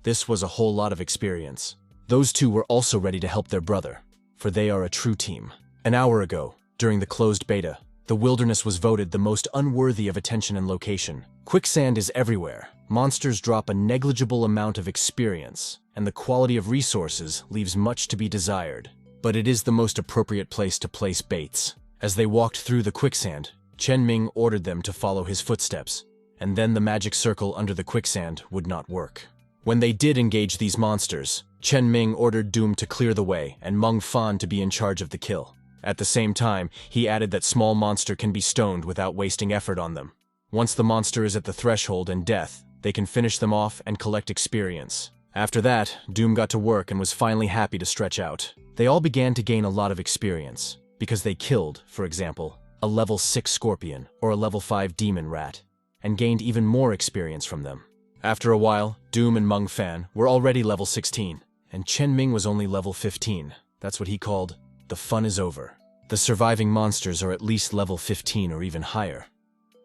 This was a whole lot of experience. Those two were also ready to help their brother, for they are a true team. An hour ago, during the closed beta, the wilderness was voted the most unworthy of attention and location. Quicksand is everywhere, monsters drop a negligible amount of experience, and the quality of resources leaves much to be desired. But it is the most appropriate place to place baits. As they walked through the quicksand, Chen Ming ordered them to follow his footsteps, and then the magic circle under the quicksand would not work. When they did engage these monsters, Chen Ming ordered Doom to clear the way and Meng Fan to be in charge of the kill. At the same time, he added that small monster can be stoned without wasting effort on them. Once the monster is at the threshold and death, they can finish them off and collect experience. After that, Doom got to work and was finally happy to stretch out. They all began to gain a lot of experience, because they killed, for example, a level 6 scorpion or a level 5 demon rat, and gained even more experience from them. After a while, Doom and Meng Fan were already level 16, and Chen Ming was only level 15. That's what he called, the fun is over. The surviving monsters are at least level 15 or even higher,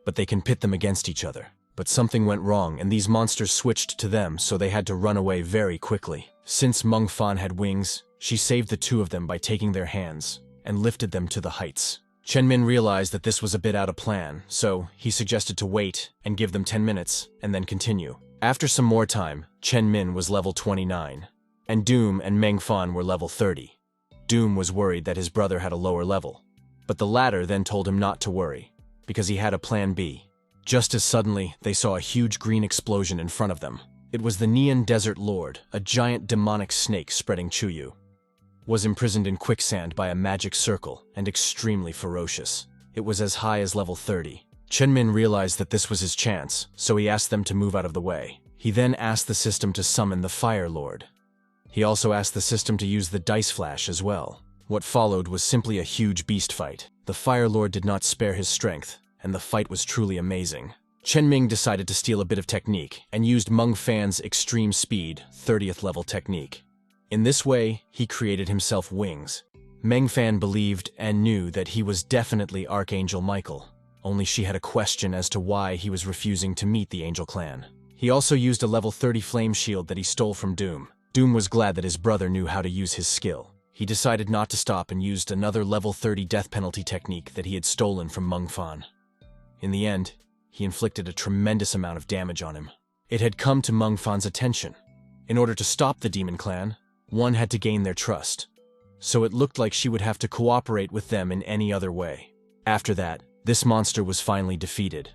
but they can pit them against each other. But something went wrong and these monsters switched to them, so they had to run away very quickly. Since Meng Fan had wings, she saved the two of them by taking their hands and lifted them to the heights. Chen Min realized that this was a bit out of plan, so he suggested to wait and give them 10 minutes and then continue. After some more time, Chen Min was level 29, and Doom and Meng Fan were level 30. Doom was worried that his brother had a lower level, but the latter then told him not to worry, because he had a plan B. Just as suddenly, they saw a huge green explosion in front of them. It was the Neon Desert Lord, a giant demonic snake spreading Chuyu. Was imprisoned in quicksand by a magic circle and extremely ferocious. It was as high as level 30. Chen Min realized that this was his chance, so he asked them to move out of the way. He then asked the system to summon the Fire Lord. He also asked the system to use the Dice Flash as well. What followed was simply a huge beast fight. The Fire Lord did not spare his strength, and the fight was truly amazing. Chen Ming decided to steal a bit of technique and used Meng Fan's Extreme Speed 30th level technique. In this way, he created himself wings. Meng Fan believed and knew that he was definitely Archangel Michael, only she had a question as to why he was refusing to meet the Angel Clan. He also used a level 30 flame shield that he stole from Doom. Doom was glad that his brother knew how to use his skill. He decided not to stop and used another level 30 death penalty technique that he had stolen from Mengfan. In the end, he inflicted a tremendous amount of damage on him. It had come to Mengfan's attention. In order to stop the demon clan, one had to gain their trust. So it looked like she would have to cooperate with them in any other way. After that, this monster was finally defeated.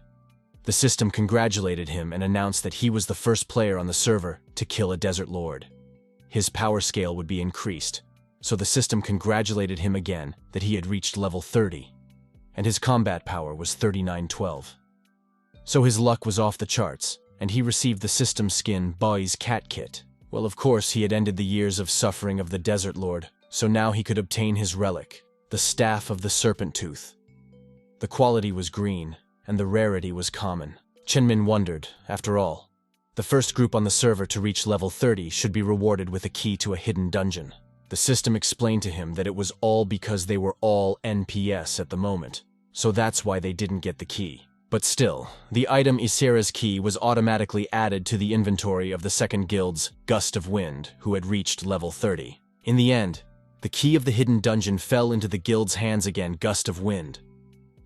The system congratulated him and announced that he was the first player on the server to kill a desert lord. His power scale would be increased, so the system congratulated him again that he had reached level 30, and his combat power was 3912. So his luck was off the charts, and he received the system skin Boy's Cat Kit. Well, of course, he had ended the years of suffering of the Desert Lord, so now he could obtain his relic, the Staff of the Serpent Tooth. The quality was green, and the rarity was common. Chenmin wondered, after all, the first group on the server to reach level 30 should be rewarded with a key to a hidden dungeon. The system explained to him that it was all because they were all NPS at the moment, so that's why they didn't get the key. But still, the item Isera's key was automatically added to the inventory of the second guild's Gust of Wind, who had reached level 30. In the end, the key of the hidden dungeon fell into the guild's hands again, Gust of Wind.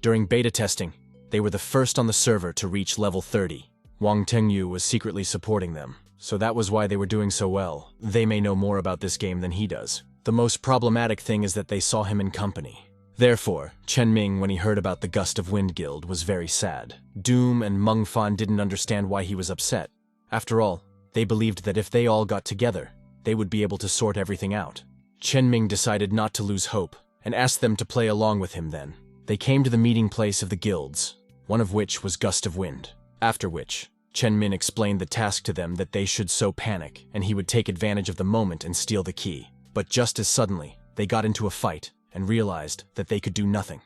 During beta testing, they were the first on the server to reach level 30. Wang Tengyu was secretly supporting them, so that was why they were doing so well. They may know more about this game than he does. The most problematic thing is that they saw him in company. Therefore, Chen Ming, when he heard about the Gust of Wind Guild, was very sad. Doom and Mengfan didn't understand why he was upset. After all, they believed that if they all got together, they would be able to sort everything out. Chen Ming decided not to lose hope, and asked them to play along with him then. They came to the meeting place of the guilds, one of which was Gust of Wind. After which, Chen Min explained the task to them that they should sow panic, and he would take advantage of the moment and steal the key. But just as suddenly, they got into a fight, and realized that they could do nothing.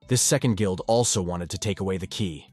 This second guild also wanted to take away the key.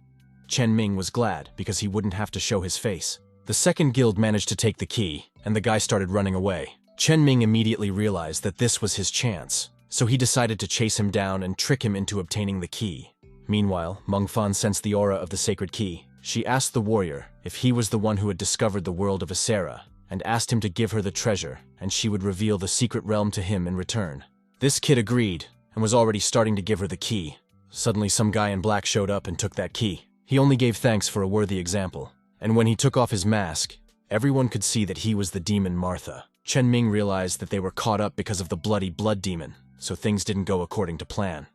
Chen Ming was glad because he wouldn't have to show his face. The second guild managed to take the key, and the guy started running away. Chen Ming immediately realized that this was his chance, so he decided to chase him down and trick him into obtaining the key. Meanwhile, Mengfan sensed the aura of the sacred key. She asked the warrior if he was the one who had discovered the world of Isera, and asked him to give her the treasure, and she would reveal the secret realm to him in return. This kid agreed, and was already starting to give her the key. Suddenly some guy in black showed up and took that key. He only gave thanks for a worthy example, and when he took off his mask, everyone could see that he was the demon Martha. Chen Ming realized that they were caught up because of the bloody blood demon, so things didn't go according to plan.